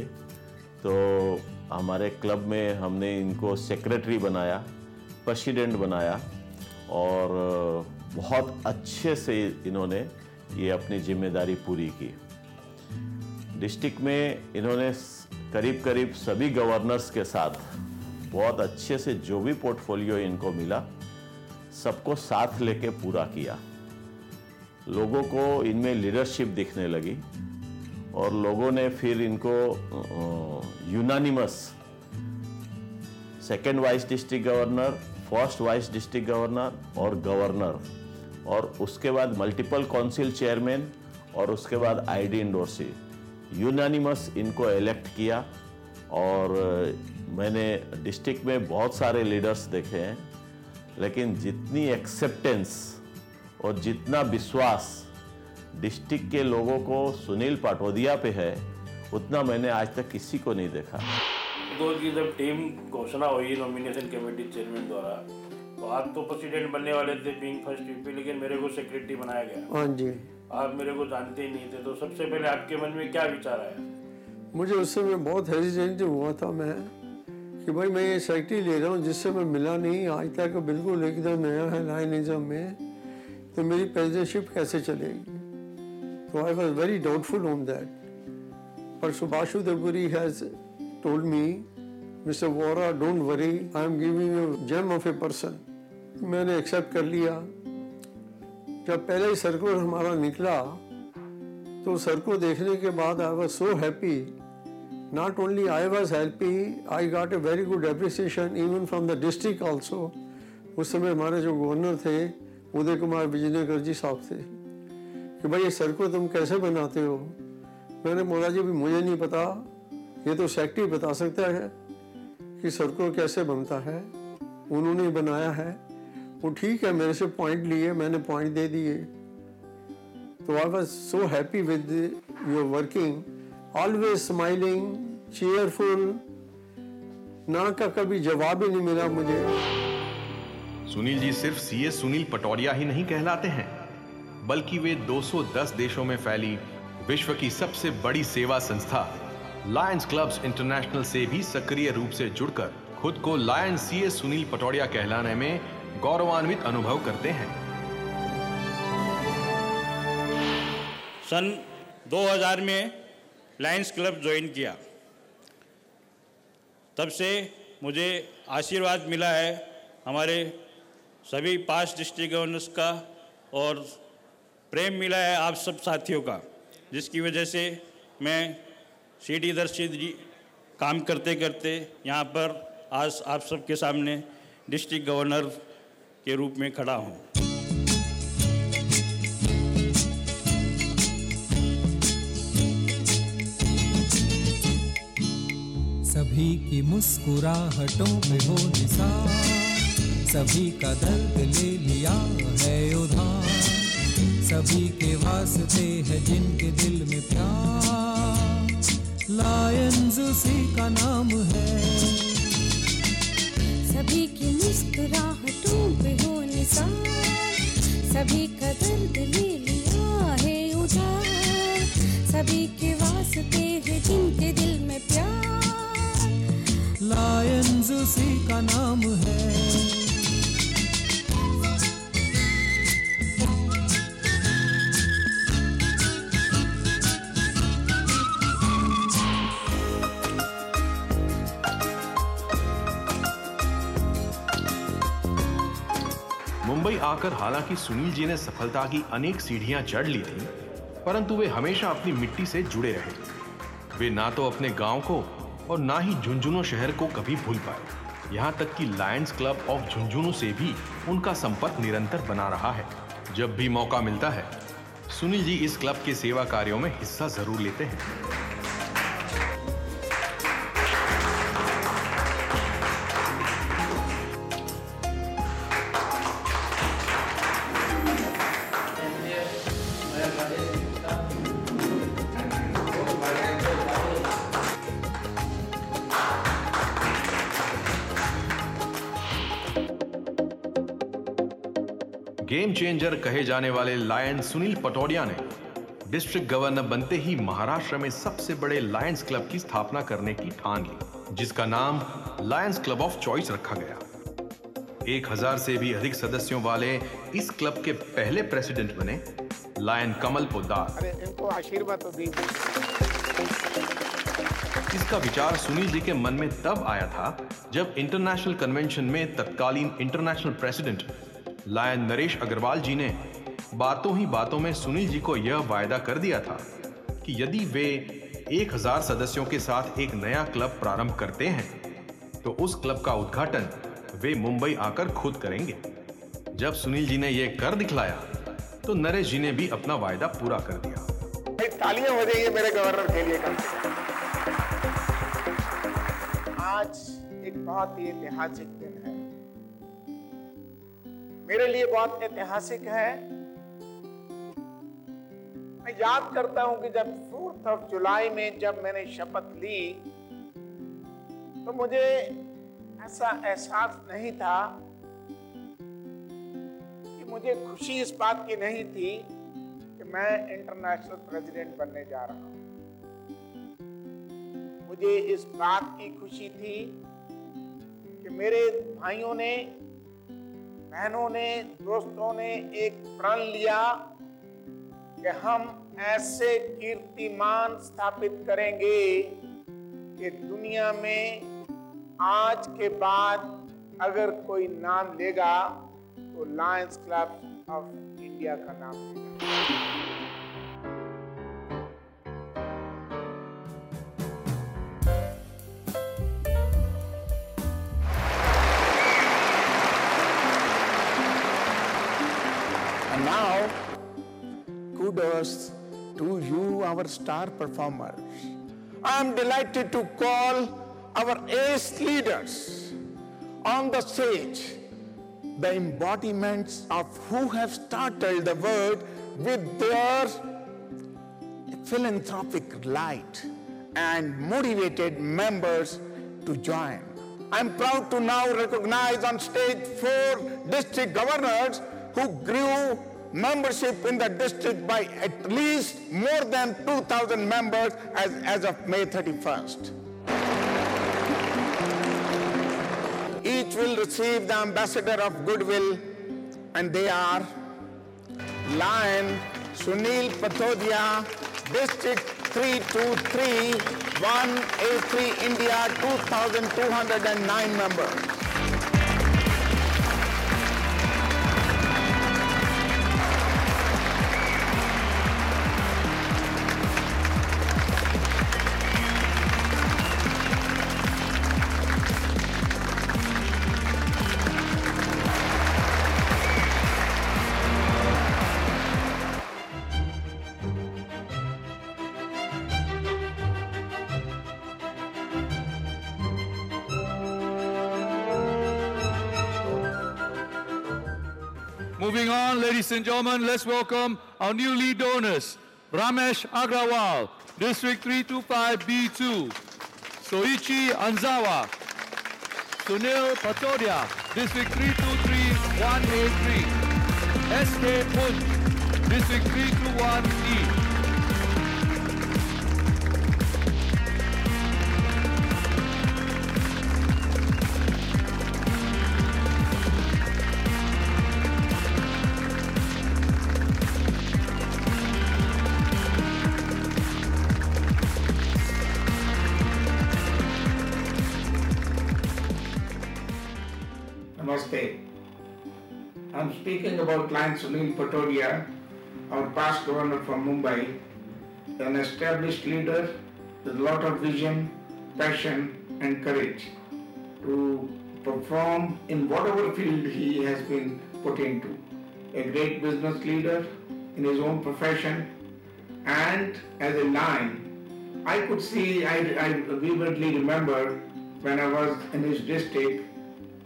तो हमारे क्लब में हमने इनको सेक्रेटरी बनाया, प्रेसिडेंट बनाया, और बहुत अच्छे से इन्होंने ये अपनी जिम्मेदारी पूरी की। डिस्ट्रिक्ट में इन्होंने करीब करीब सभी गवर्नर्स के साथ बहुत अच्छे से जो भी पोर्टफोलियो इनको मिला, सबको साथ लेके पूरा किया। लोगों को इनमें लीडरशिप दिखने लगी और लोगों ने फिर इनको unanimous second vice district governor, first vice district governor और गवर्नर, और उसके बाद मल्टीपल काउंसिल चेयरमैन, और उसके बाद आईडी इंडोर्सी, यूनानिमस इनको इलेक्ट किया। और मैंने डिस्ट्रिक्ट में बहुत सारे लीडर्स देखे हैं, लेकिन जितनी एक्सेप्टेंस और जितना विश्वास डिस्ट्रिक्ट के लोगों को सुनील पाटोदिया पे है, उतना मैंने आज तक किसी को नहीं देखा। तो की जब टीम घोषणा हुई नॉमिनेशन कमेटी चेयरमैन द्वारा, तो आप तो प्रेसिडेंट बनने वाले थे बीइंग फर्स्ट वीपी, लेकिन मेरे को सेक्रेटरी बनाया गया। हाँ जी। आप मेरे को जानते ही नहीं थे, तो सबसे पहले आपके मन में क्या विचार आया? मुझे उस समय बहुत हेजिटेंट हुआ था मैं कि भाई मैं ये सेक्रेटरी ले रहा हूँ जिससे मैं मिला नहीं आज तक, बिल्कुल एकदम नया है लायनिज्म में, तो मेरी प्रेसिडेंटशिप कैसे चलेगी। तो I was very doubtful on that, पर Subhash Devpuri has told me, mister Vora don't worry, I am giving you gem of a person. मैंने एक्सेप्ट कर लिया। जब पहले ही सर्कुलर हमारा निकला तो सर को देखने के बाद I was so happy. Not only I was happy, I got a very good appreciation even from the district also. उस समय हमारे जो गवर्नर थे उदय कुमार विजयनगर जी साहब थे कि भाई ये सर को तुम कैसे बनाते हो। मैंने बोला जी भी मुझे नहीं पता, ये तो सेक्रेटरी बता सकता है कि सर को कैसे बनता है, उन्होंने बनाया है। वो ठीक है, मेरे से पॉइंट लिए, मैंने पॉइंट दे दिए। तो I was so happy with your working, always smiling, cheerful. ना का कभी जवाब ही नहीं मिला मुझे। सुनील जी सिर्फ सीए सुनील पटौदिया ही नहीं कहलाते हैं, बल्कि वे 210 देशों में फैली विश्व की सबसे बड़ी सेवा संस्था लायंस क्लब्स इंटरनेशनल से भी सक्रिय रूप से जुड़कर खुद को लायंस सीए सुनील पटौदिया कहलाने में गौरवान्वित अनुभव करते हैं। सन 2000 में लायंस क्लब ज्वाइन किया, तब से मुझे आशीर्वाद मिला है हमारे सभी 5 डिस्ट्रिक्ट गवर्नर्स का और प्रेम मिला है आप सब साथियों का, जिसकी वजह से मैं सिटी दर सिटी काम करते करते यहाँ पर आज आप सबके सामने डिस्ट्रिक्ट गवर्नर के रूप में खड़ा हूँ। सभी की मुस्कुराहटों में हो निसार, सभी का दर्द ले लिया है उधार, सभी के वास्ते है जिनके दिल में प्यार, लायंस उसी का नाम है। सभी की मुस्कुराहटों पे हो निसार, सभी का दर्द ले लिया है उधार, सभी के वास्ते है जिनके दिल में प्यार, लायंस उसी का नाम है। मुंबई आकर हालांकि सुनील जी ने सफलता की अनेक सीढ़ियां चढ़ ली थीं, परंतु वे हमेशा अपनी मिट्टी से जुड़े रहे। वे ना तो अपने गांव को और ना ही झुंझुनू शहर को कभी भूल पाए। यहाँ तक कि लायंस क्लब ऑफ झुंझुनू से भी उनका संपर्क निरंतर बना रहा है। जब भी मौका मिलता है, सुनील जी इस क्लब के सेवा कार्यों में हिस्सा जरूर लेते हैं। गेम चेंजर कहे जाने वाले लायन सुनील पटौडिया ने डिस्ट्रिक्ट गवर्नर बनते ही महाराष्ट्र में सबसे बड़े लायंस क्लब की स्थापना करने की ठान ली, जिसका नाम लायंस क्लब ऑफ चॉइस रखा गया। 1000 से भी अधिक सदस्यों वाले इस क्लब के पहले प्रेसिडेंट बने लायन कमल पोद्दार। अरे इनको आशीर्वाद तो दीजिए। इसका विचार सुनील जी के मन में तब आया था जब इंटरनेशनल कन्वेंशन में तत्कालीन international president lion Naresh Agrawal ji ने बातों ही बातों में सुनील जी को यह वायदा कर दिया था कि यदि वे 1000 सदस्यों के साथ एक नया क्लब प्रारंभ करते हैं तो उस क्लब का उद्घाटन वे मुंबई आकर खुद करेंगे। जब सुनील जी ने यह कर दिखलाया तो नरेश जी ने भी अपना वायदा पूरा कर दिया। तालियां हो जाइए मेरे गवर्नर के लिए। आज एक बहुत ही ऐतिहासिक दिन है, मेरे लिए बहुत ऐतिहासिक है। मैं याद करता हूं कि जब 4 जुलाई में जब मैंने शपथ ली तो मुझे ऐसा एहसास नहीं था कि मुझे खुशी इस बात की नहीं थी कि मैं इंटरनेशनल प्रेसिडेंट बनने जा रहा हूं। मुझे इस बात की खुशी थी कि मेरे भाइयों ने, बहनों ने, दोस्तों ने एक प्रण लिया कि हम ऐसे कीर्तिमान स्थापित करेंगे कि दुनिया में आज के बाद अगर कोई नाम लेगा तो लायंस क्लब ऑफ इंडिया का नाम लेगा। And now, kudos to you, our star performers. I am delighted to call our ace leaders on the stage, the embodiments of who have startled the world with their philanthropic light and motivated members to join. I am proud to now recognize on stage 4 district governors who grew membership in the district by at least more than 2,000 members as of May 31st. Each will receive the Ambassador of Goodwill, and they are Lion Sunil Pathodia, District 323, 1A3 India, 2,209 members. Moving on, ladies and gentlemen, let's welcome our new lead donors. Ramesh Agrawal, District 325B2. Soichi Anzawa. Sunil Patodia, District 323183. S.K. Punj, District 321E. Namaste. I'm speaking about client Sunil Patodia, our past governor from Mumbai, an established leader with a lot of vision, passion and courage to perform in whatever field he has been put into. A great business leader in his own profession, and as a Lion, I could see, I vividly remember when I was in his district,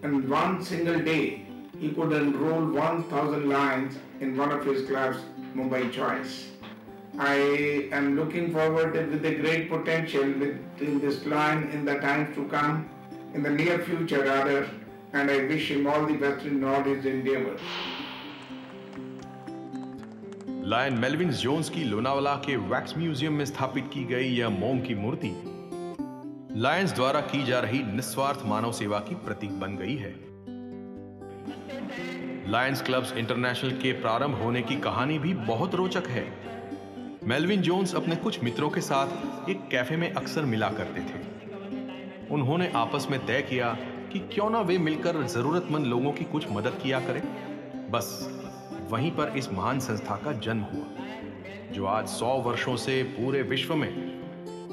and one single day he could enroll 1,000 Lions in one of his clubs, Mumbai Choice. I am looking forward with a great potential in this Lion in the times to come, in the near future rather, and I wish him all the best in all his endeavors. Lion Melvin Jones की लोनावाला के wax museum में स्थापित की गई यह मोम की मूर्ति Lions द्वारा की जा रही निस्वार्थ मानव सेवा की प्रतीक बन गई है। लायंस क्लब्स इंटरनेशनल के प्रारंभ होने की कहानी भी बहुत रोचक है। मेलविन जोन्स अपने कुछ मित्रों के साथ एक कैफे में अक्सर मिला करते थे। उन्होंने आपस में तय किया कि क्यों ना वे मिलकर जरूरतमंद लोगों की कुछ मदद किया करें। बस वहीं पर इस महान संस्था का जन्म हुआ, जो आज 100 वर्षों से पूरे विश्व में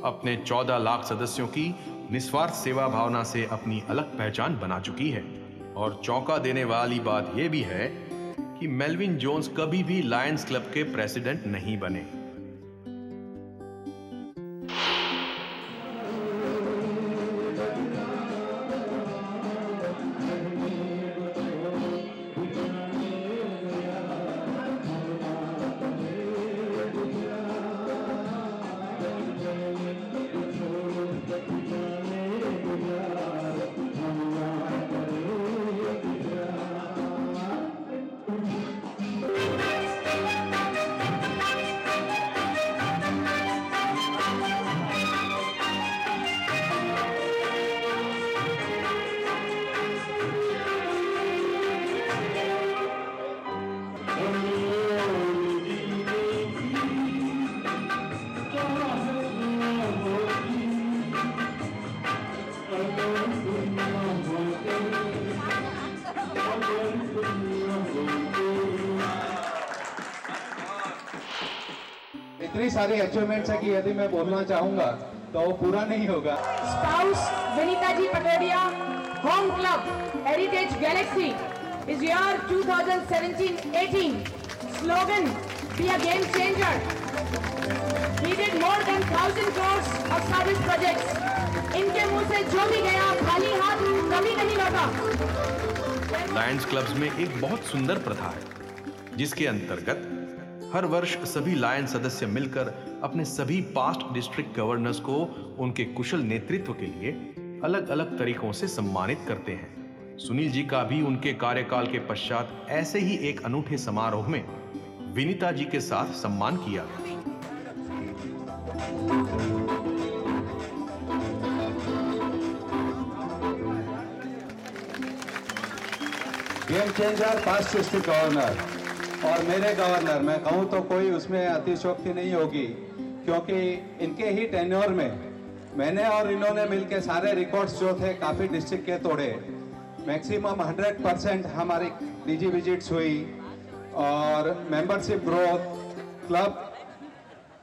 अपने 14 लाख सदस्यों की निस्वार्थ सेवा भावना से अपनी अलग पहचान बना चुकी है। और चौंका देने वाली बात यह भी है कि मेलविन जोन्स कभी भी लायंस क्लब के प्रेसिडेंट नहीं बने। इतनी सारी अचीवमेंट्स है कि यदि मैं बोलना चाहूंगा तो वो पूरा नहीं होगा। Spouse Vinita Ji Patodia, Home Club, Heritage Galaxy is year 2017-18. Slogan: Be a game changer. He did more than 1,000 crores of service projects. इनके मुंह से जो भी गया खाली हाथ कभी नहीं लौटा। लायंस क्लब्स में एक बहुत सुंदर प्रथा है, जिसके अंतर्गत हर वर्ष सभी लायन सदस्य मिलकर अपने सभी पास्ट डिस्ट्रिक्ट गवर्नर्स को उनके कुशल नेतृत्व के लिए अलग अलग तरीकों से सम्मानित करते हैं। सुनील जी का भी उनके कार्यकाल के पश्चात ऐसे ही एक अनूठे समारोह में विनीता जी के साथ सम्मान किया गया। Game changer past district governor और मेरे गवर्नर, मैं कहूँ तो कोई उसमें अतिशयोक्ति नहीं होगी, क्योंकि इनके ही टेन्योर में मैंने और इन्होंने मिलकर सारे रिकॉर्ड्स जो थे काफ़ी डिस्ट्रिक्ट के तोड़े। मैक्सिमम 100% हमारी डीजी विजिट्स हुई और मेंबरशिप ग्रोथ, क्लब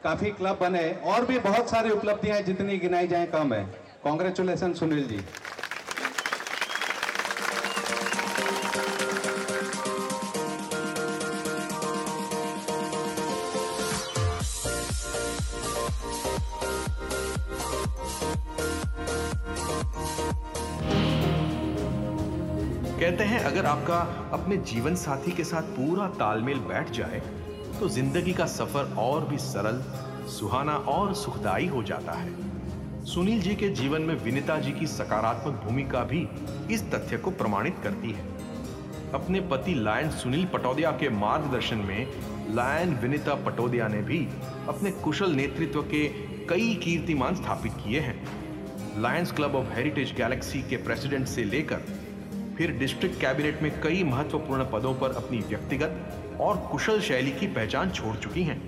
काफ़ी क्लब बने और भी बहुत सारी उपलब्धियां जितनी गिनाई जाए कम है। कॉन्ग्रेचुलेसन सुनील जी। कहते हैं अगर आपका अपने जीवन साथी के साथ पूरा तालमेल बैठ जाए तो जिंदगी का सफर और भी सरल, सुहाना और सुखदाई हो जाता है। सुनील जी के जीवन में विनीता जी की सकारात्मक भूमिका भी इस तथ्य को प्रमाणित करती है। अपने पति लायन सुनील पटौदिया के मार्गदर्शन में लायन विनीता पटौदिया ने भी अपने कुशल नेतृत्व के कई कीर्तिमान स्थापित किए हैं। Lions club of heritage Galaxy के प्रेसिडेंट से लेकर फिर डिस्ट्रिक्ट कैबिनेट में कई महत्वपूर्ण पदों पर अपनी व्यक्तिगत और कुशल शैली की पहचान छोड़ चुकी हैं।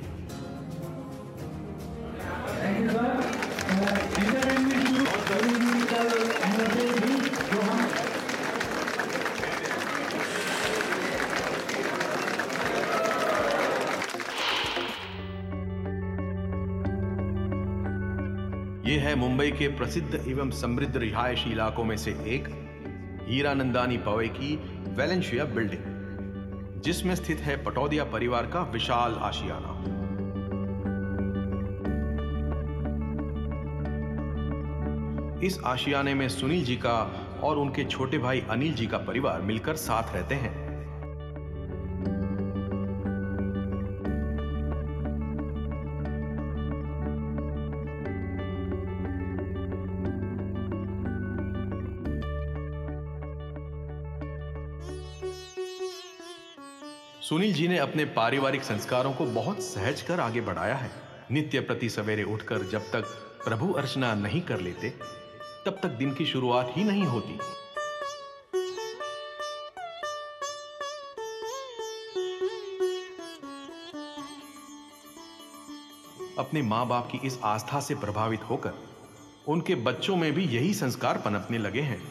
ये है मुंबई के प्रसिद्ध एवं समृद्ध रिहायशी इलाकों में से एक हीरानंदानी पवे की वेलेंशिया बिल्डिंग, जिसमें स्थित है पटौदिया परिवार का विशाल आशियाना। इस आशियाने में सुनील जी का और उनके छोटे भाई अनिल जी का परिवार मिलकर साथ रहते हैं। सुनील जी ने अपने पारिवारिक संस्कारों को बहुत सहज कर आगे बढ़ाया है। नित्य प्रति सवेरे उठकर जब तक प्रभु अर्चना नहीं कर लेते तब तक दिन की शुरुआत ही नहीं होती। अपने मां बाप की इस आस्था से प्रभावित होकर उनके बच्चों में भी यही संस्कार पनपने लगे हैं।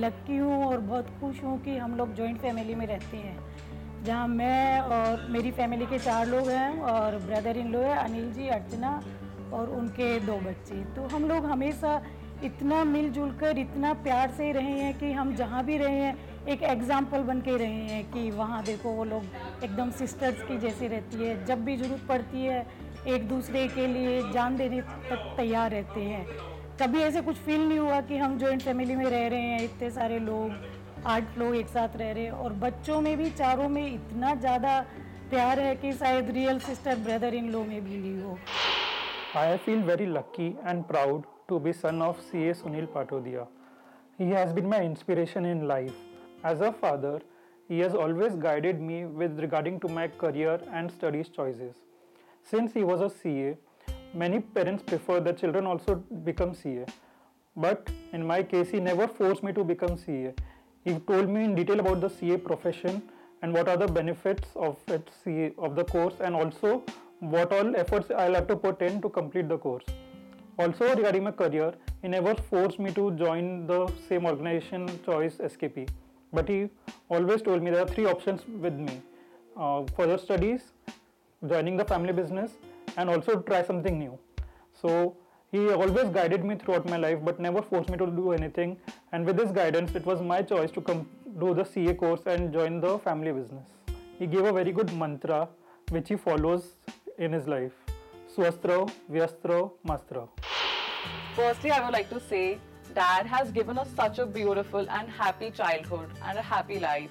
लकी हूँ और बहुत खुश हूँ कि हम लोग जॉइंट फैमिली में रहते हैं, जहाँ मैं और मेरी फैमिली के 4 लोग हैं और ब्रदर इन लॉ है अनिल जी, अर्चना और उनके 2 बच्चे। तो हम लोग हमेशा इतना मिलजुल कर इतना प्यार से रहे हैं कि हम जहाँ भी रहे हैं एक एग्जाम्पल बन के रहे हैं कि वहाँ देखो वो लोग एकदम सिस्टर्स की जैसी रहती है, जब भी ज़रूरत पड़ती है एक दूसरे के लिए जान देने तक तैयार रहते हैं। कभी ऐसे कुछ फील नहीं हुआ कि हम जॉइंट फैमिली में रह रहे हैं, इतने सारे लोग 8 लोग एक साथ रह रहे हैं और बच्चों में भी चारों में इतना ज़्यादा प्यार है कि शायद real sister brother in law में भी नहीं हो। I feel very lucky and proud to be son of CA Sunil Patodia. He has been my inspiration in life. As a father, he has always guided me with regarding to my career and studies choices. Since he was a CA, many parents prefer their children also become CA. But in my case, he never forced me to become CA. He told me in detail about the CA profession and what are the benefits of the course, and also what all efforts I'll have to put in to complete the course. Also regarding my career, he never forced me to join the same organization choice SKP. But he always told me there are 3 options with me. Further studies, joining the family business, and also try something new. So he always guided me throughout my life but never forced me to do anything, and with his guidance it was my choice to come do the CA course and join the family business. He gave a very good mantra which he follows in his life. Swastro, Vyastro, Mastro. Firstly, I would like to say Dad has given us such a beautiful and happy childhood and a happy life.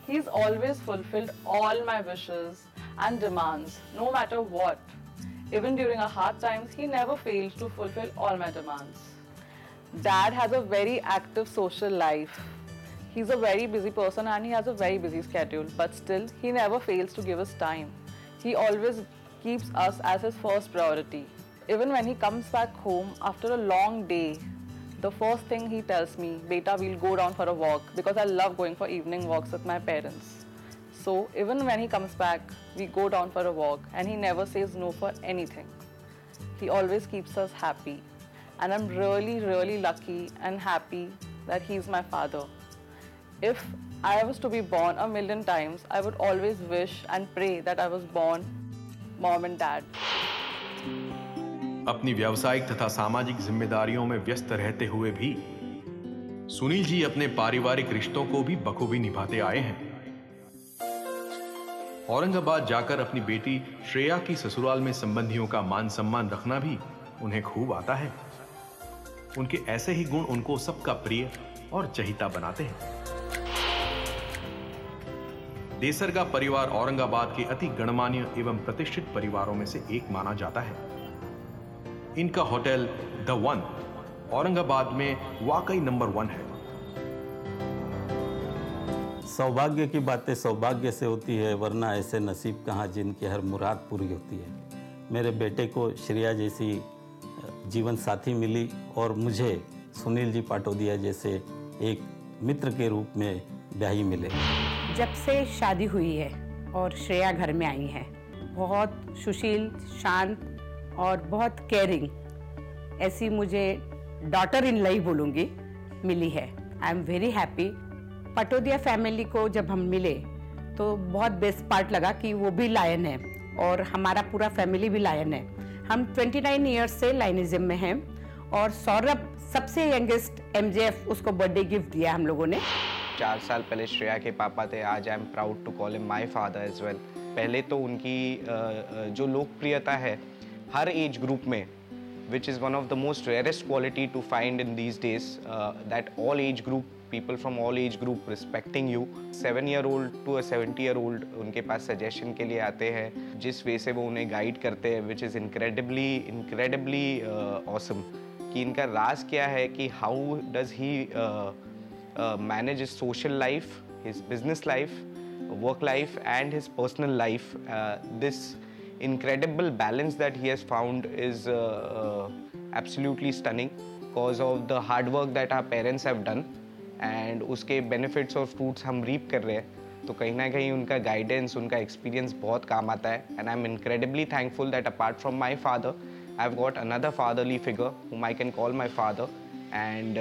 He's always fulfilled all my wishes and demands, no matter what. Even during our hard times, he never fails to fulfill all my demands. Dad has a very active social life. He's a very busy person and he has a very busy schedule, but still, he never fails to give us time. He always keeps us as his first priority. Even when he comes back home after a long day, the first thing he tells me, "Beta, we'll go down for a walk," because I love going for evening walks with my parents. So even when he comes back, we go down for a walk and he never says no for anything. He always keeps us happy. And I'm really, really lucky and happy that he's my father. If I was to be born a million times, I would always wish and pray that I was born mom and dad. अपनी व्यावसायिक तथा सामाजिक जिम्मेदारियों में व्यस्त रहते हुए भी सुनील जी अपने पारिवारिक रिश्तों को भी बखूबी निभाते आए हैं। औरंगाबाद जाकर अपनी बेटी श्रेया की ससुराल में संबंधियों का मान सम्मान रखना भी उन्हें खूब आता है। उनके ऐसे ही गुण उनको सबका प्रिय और चहिता बनाते हैं। देसरगा परिवार औरंगाबाद के अति गणमान्य एवं प्रतिष्ठित परिवारों में से एक माना जाता है। इनका होटल द वन औरंगाबाद में वाकई नंबर 1 है। सौभाग्य की बातें सौभाग्य से होती है, वरना ऐसे नसीब कहाँ जिनकी हर मुराद पूरी होती है। मेरे बेटे को श्रेया जैसी जीवन साथी मिली और मुझे सुनील जी पाटोदिया जैसे एक मित्र के रूप में ब्याही मिले। जब से शादी हुई है और श्रेया घर में आई है, बहुत सुशील, शांत और बहुत केयरिंग ऐसी मुझे डॉटर इन लॉ बोलूँगी मिली है। I am very happy. Patodia family को जब हम मिले तो बहुत बेस्ट पार्ट लगा कि वो भी लायन है और हमारा पूरा फैमिली भी लायन है। हम 29 ईयर्स से लायनिज्म में हैं और सौरभ सबसे यंगेस्ट MJF उसको बर्थडे गिफ्ट दिया हम लोगों ने। 4 साल पहले श्रेया के पापा थे, आज I am proud to call him my father as well. पहले तो उनकी जो लोकप्रियता है हर एज ग्रुप में, which is one of the most rarest quality to find in these days, that all age group, people from all age group respecting you. 7-year-old to a 70-year-old उनके पास suggestion के लिए आते हैं, जिस वे से वो उन्हें गाइड करते हैं, which is incredibly awesome। कि इनका राज क्या है कि how does he manage his social life, his business life, work life and his personal life. This incredible balance that he has found is absolutely stunning because of the hard work that our parents have done and उसके benefits और fruits हम reap कर रहे हैं। तो कहीं ना कहीं उनका guidance, उनका experience बहुत काम आता है and I'm incredibly thankful that apart from my father, I've got another fatherly figure whom I can call my father and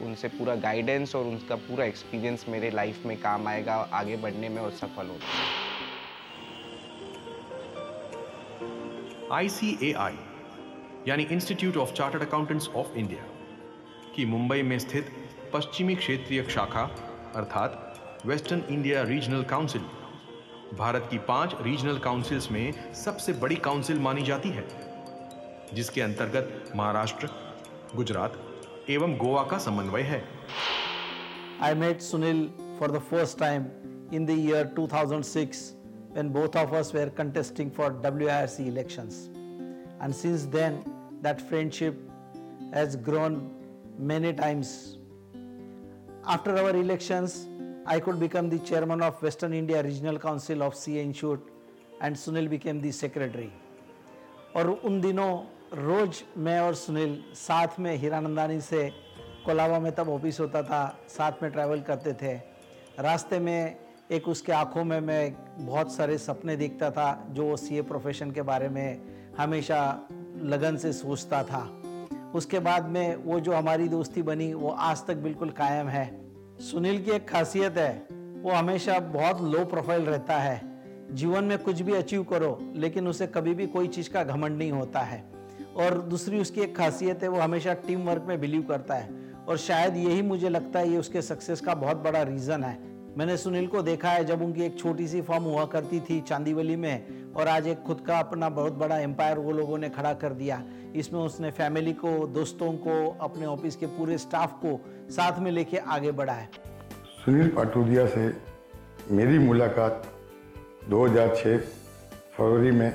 उनसे पूरा guidance और उनका पूरा experience मेरे life में काम आएगा आगे बढ़ने में और सफल होगा। ICAI यानी institute of chartered accountants of India की मुंबई में स्थित पश्चिमी क्षेत्रीय शाखा अर्थात western India regional council Bharat की 5 रीजनल काउंसिल्स में सबसे बड़ी काउंसिल मानी जाती है, जिसके अंतर्गत महाराष्ट्र, गुजरात एवं गोवा का समन्वय है। I met Sunil for the first time in the year 2006 when both of us were contesting for WIRC elections, and since then that friendship has grown many times. After our elections, I could become the chairman of Western India Regional Council of CA Institute and Sunil became the secretary. और उन दिनों रोज मैं और सुनील साथ में हीरानंदानी से कोलाबा में तब ऑफिस होता था, साथ में ट्रैवल करते थे। रास्ते में एक उसके आंखों में मैं बहुत सारे सपने देखता था जो वो CA प्रोफेशन के बारे में हमेशा लगन से सोचता था। उसके बाद में वो जो हमारी दोस्ती बनी वो आज तक बिल्कुल कायम है। सुनील की एक खासियत है, वो हमेशा बहुत लो प्रोफाइल रहता है। जीवन में कुछ भी अचीव करो लेकिन उसे कभी भी कोई चीज़ का घमंड नहीं होता है। और दूसरी उसकी एक खासियत है, वो हमेशा टीम वर्क में बिलीव करता है और शायद यही मुझे लगता है ये उसके सक्सेस का बहुत बड़ा रीज़न है। मैंने सुनील को देखा है जब उनकी एक छोटी सी फर्म हुआ करती थी चांदीवली में और आज एक खुद का अपना बहुत बड़ा एम्पायर वो लोगों ने खड़ा कर दिया। इसमें उसने फैमिली को, दोस्तों को, अपने ऑफिस के पूरे स्टाफ को साथ में लेके आगे बढ़ा है। सुनील पाटोदिया से मेरी मुलाकात 2006 फरवरी में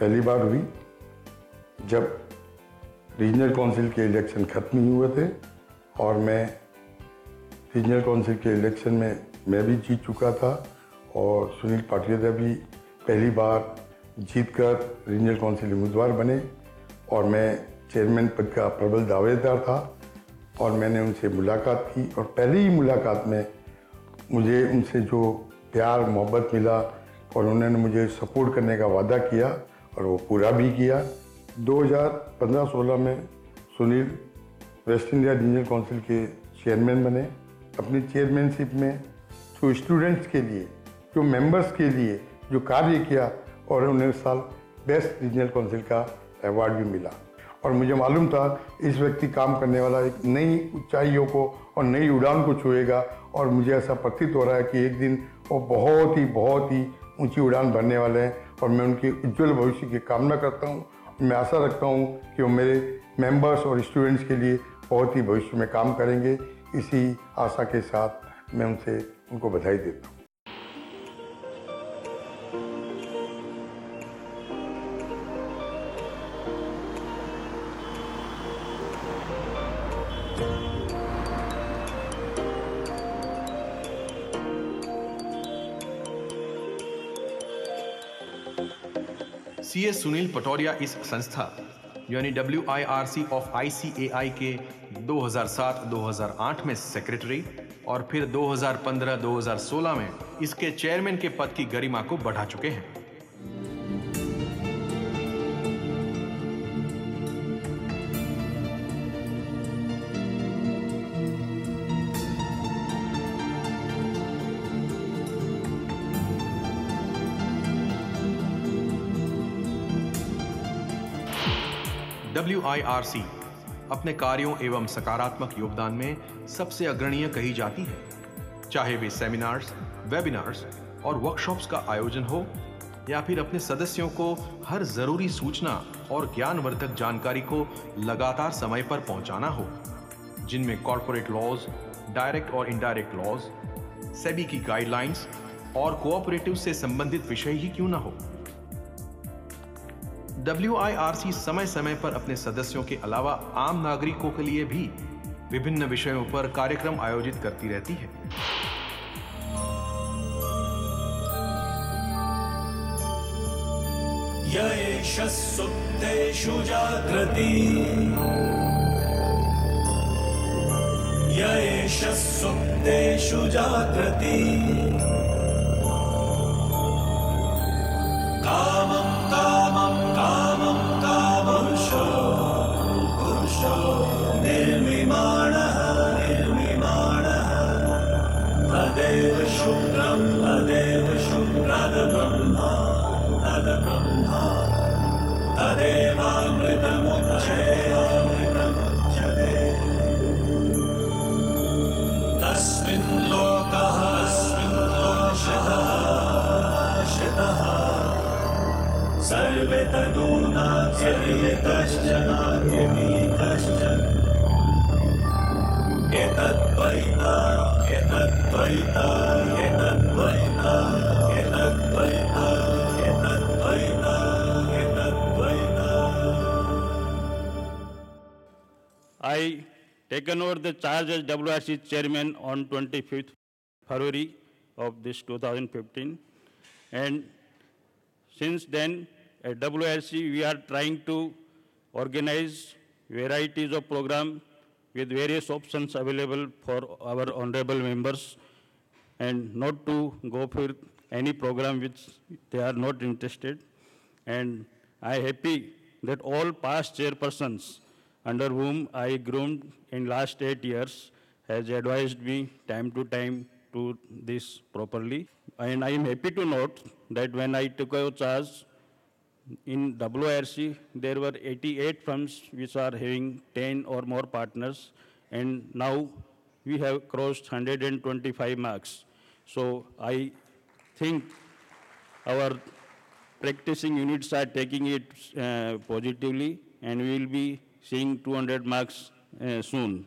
पहली बार हुई, जब रीजनल काउंसिल के इलेक्शन खत्म ही हुए थे और मैं रीजनल काउंसिल के इलेक्शन में मैं भी जीत चुका था और सुनील पाटोदिया भी पहली बार जीतकर रीजनल काउंसिल उम्मीदवार बने और मैं चेयरमैन पद का प्रबल दावेदार था और मैंने उनसे मुलाकात की और पहली ही मुलाकात में मुझे उनसे जो प्यार मोहब्बत मिला और उन्होंने मुझे सपोर्ट करने का वादा किया और वो पूरा भी किया। 2015-16 में Sunil waste India regional council के चेयरमैन बने अपनी चेयरमैनशिप में जो स्टूडेंट्स के लिए, जो मेंबर्स के लिए जो कार्य किया, और उन्हें इस साल बेस्ट रीजनल काउंसिल का अवार्ड भी मिला। और मुझे मालूम था इस व्यक्ति काम करने वाला एक नई ऊंचाइयों को और नई उड़ान को छुएगा, और मुझे ऐसा प्रतीत हो रहा है कि एक दिन वो बहुत ही ऊंची उड़ान भरने वाले हैं, और मैं उनके उज्जवल भविष्य की कामना करता हूँ। मैं आशा रखता हूँ कि वो मेरे मेंबर्स और स्टूडेंट्स के लिए बहुत ही भविष्य में काम करेंगे। इसी आशा के साथ मैं उनको बधाई देता हूँ। CS सुनील पटौरिया इस संस्था यानी WIRC ऑफ ICAI के 2007-2008 में सेक्रेटरी और फिर 2015-2016 में इसके चेयरमैन के पद की गरिमा को बढ़ा चुके हैं। WIRC अपने कार्यों एवं सकारात्मक योगदान में सबसे अग्रणीय कही जाती है, चाहे वे सेमिनार्स, वेबिनार्स और वर्कशॉप्स का आयोजन हो या फिर अपने सदस्यों को हर जरूरी सूचना और ज्ञानवर्धक जानकारी को लगातार समय पर पहुंचाना हो, जिनमें कॉर्पोरेट लॉज, डायरेक्ट और इनडायरेक्ट लॉज, सेबी की गाइडलाइंस और कोऑपरेटिव से संबंधित विषय ही क्यों न हो। WIRC समय समय पर अपने सदस्यों के अलावा आम नागरिकों के लिए भी विभिन्न विषयों पर कार्यक्रम आयोजित करती रहती है। य एष सुप्तेषु जाग्रति, य एष सुप्तेषु जाग्रति, कामं कामं कामं कामुषो पुरुषो निर्मिमाणः निर्मिमाणः, तदेव शुक्रं तदेव शुक्रब्रह्मा तद्ब्रह्मा, तदेवामृतमुच्यते अमृतमुच्यते। तस्मिन् लोकः आश्रितः सर्वे तदूना कश्चन एतद्वैता एतद्वैता एतद्वैता एतद्वैता एतद्वैता एतद्वैता। I taken over the charge as WIRC chairman on 25th February of this 2015, and since then at WIRC we are trying to organize varieties of program with various options available for our honorable members, and not to go for any program which they are not interested. And I am happy that all past chairpersons under whom I groomed in last 8 years has advised me time to time to this properly. And I am happy to note that when I took over charge in WIRC, there were 88 firms which are having 10 or more partners, and now we have crossed 125 marks. So I think our practicing units are taking it positively, and we will be seeing 200 marks soon.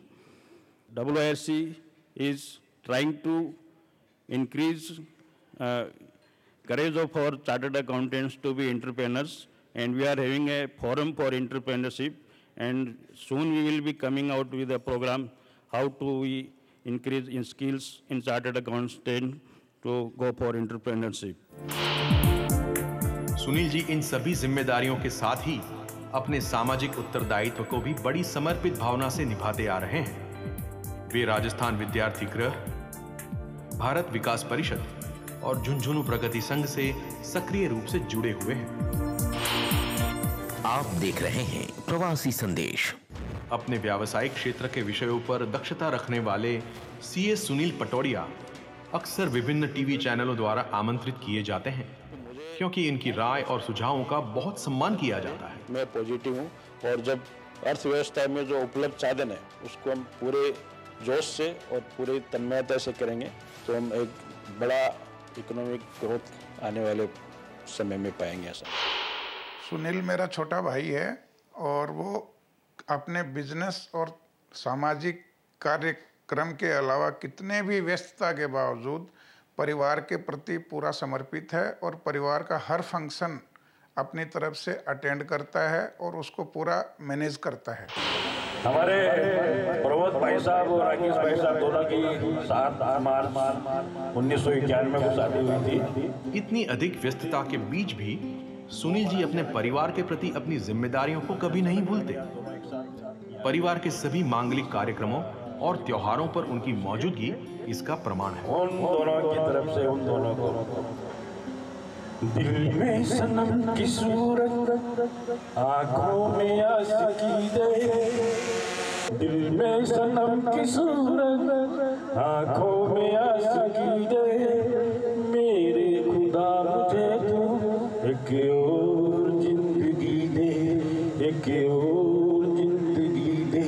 WIRC is trying to increase courage of our chartered accountants to be entrepreneurs, and we are having a forum for entrepreneurship, and soon we will be coming out with a program how to we increase in skills in chartered accountant to go for entrepreneurship. Sunil ji इन सभी जिम्मेदारियों के साथ ही अपने सामाजिक उत्तरदायित्व को भी बड़ी समर्पित भावना से निभाते आ रहे हैं। वे राजस्थान विद्यार्थी गृह, भारत विकास परिषद और झुंझुनू प्रगति संघ से सक्रिय रूप से जुड़े हुए हैं। आप देख रहे हैं प्रवासी संदेश। अपने व्यावसायिक क्षेत्र के विषयों पर दक्षता रखने वाले सीए सुनील पटोडिया अक्सर विभिन्न टीवी चैनलों द्वारा आमंत्रित किए जाते हैं क्योंकि इनकी राय और सुझावों का बहुत सम्मान किया जाता है। मैं पॉजिटिव हूँ और जब अर्थव्यवस्था में जो उपलब्ध साधन है उसको हम पूरे जोश से और पूरी तन्मयता से करेंगे तो हम एक बड़ा इकोनॉमिक ग्रोथ आने वाले समय में पाएंगे। ऐसा सुनील मेरा छोटा भाई है और वो अपने बिजनेस और सामाजिक कार्यक्रम के अलावा कितने भी व्यस्तता के बावजूद परिवार के प्रति पूरा समर्पित है और परिवार का हर फंक्शन अपनी तरफ से अटेंड करता है और उसको पूरा मैनेज करता है। हमारे प्रवत भाई साहब और राकेश भाई साहब दोनों की 7 मार्च 1991 को शादी हुई थी। इतनी अधिक व्यस्तता के बीच भी सुनील जी अपने परिवार के प्रति अपनी जिम्मेदारियों को कभी नहीं भूलते। परिवार के सभी मांगलिक कार्यक्रमों और त्योहारों पर उनकी मौजूदगी इसका प्रमाण है। उन दोनों की तरफ से उन दोनों को दिल में सनम की सूरत आंखों में आशिकी दे, दिल में सनम की सूरत आंखों में आशिकी दे, मेरे खुदा मुझे तू एक और जिंदगी दे, एक और जिंदगी दे।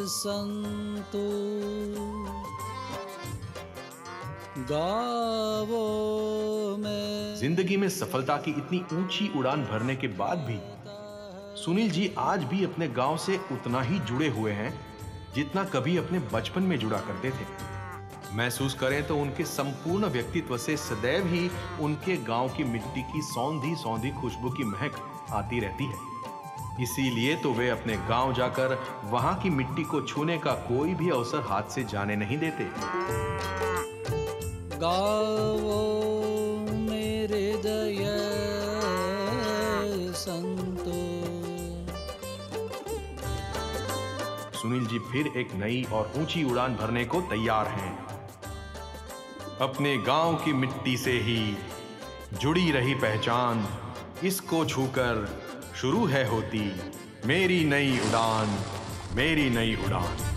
संतु गावों में। जिंदगी में सफलता की इतनी ऊंची उड़ान भरने के बाद भी सुनील जी आज भी अपने गांव से उतना ही जुड़े हुए हैं जितना कभी अपने बचपन में जुड़ा करते थे। महसूस करें तो उनके संपूर्ण व्यक्तित्व से सदैव ही उनके गांव की मिट्टी की सौंधी सौंधी खुशबू की महक आती रहती है। इसीलिए तो वे अपने गांव जाकर वहां की मिट्टी को छूने का कोई भी अवसर हाथ से जाने नहीं देते। गावो मेरे दया संत सुनील जी फिर एक नई और ऊंची उड़ान भरने को तैयार हैं। अपने गांव की मिट्टी से ही जुड़ी रही पहचान, इसको छूकर शुरू है होती मेरी नई उड़ान, मेरी नई उड़ान।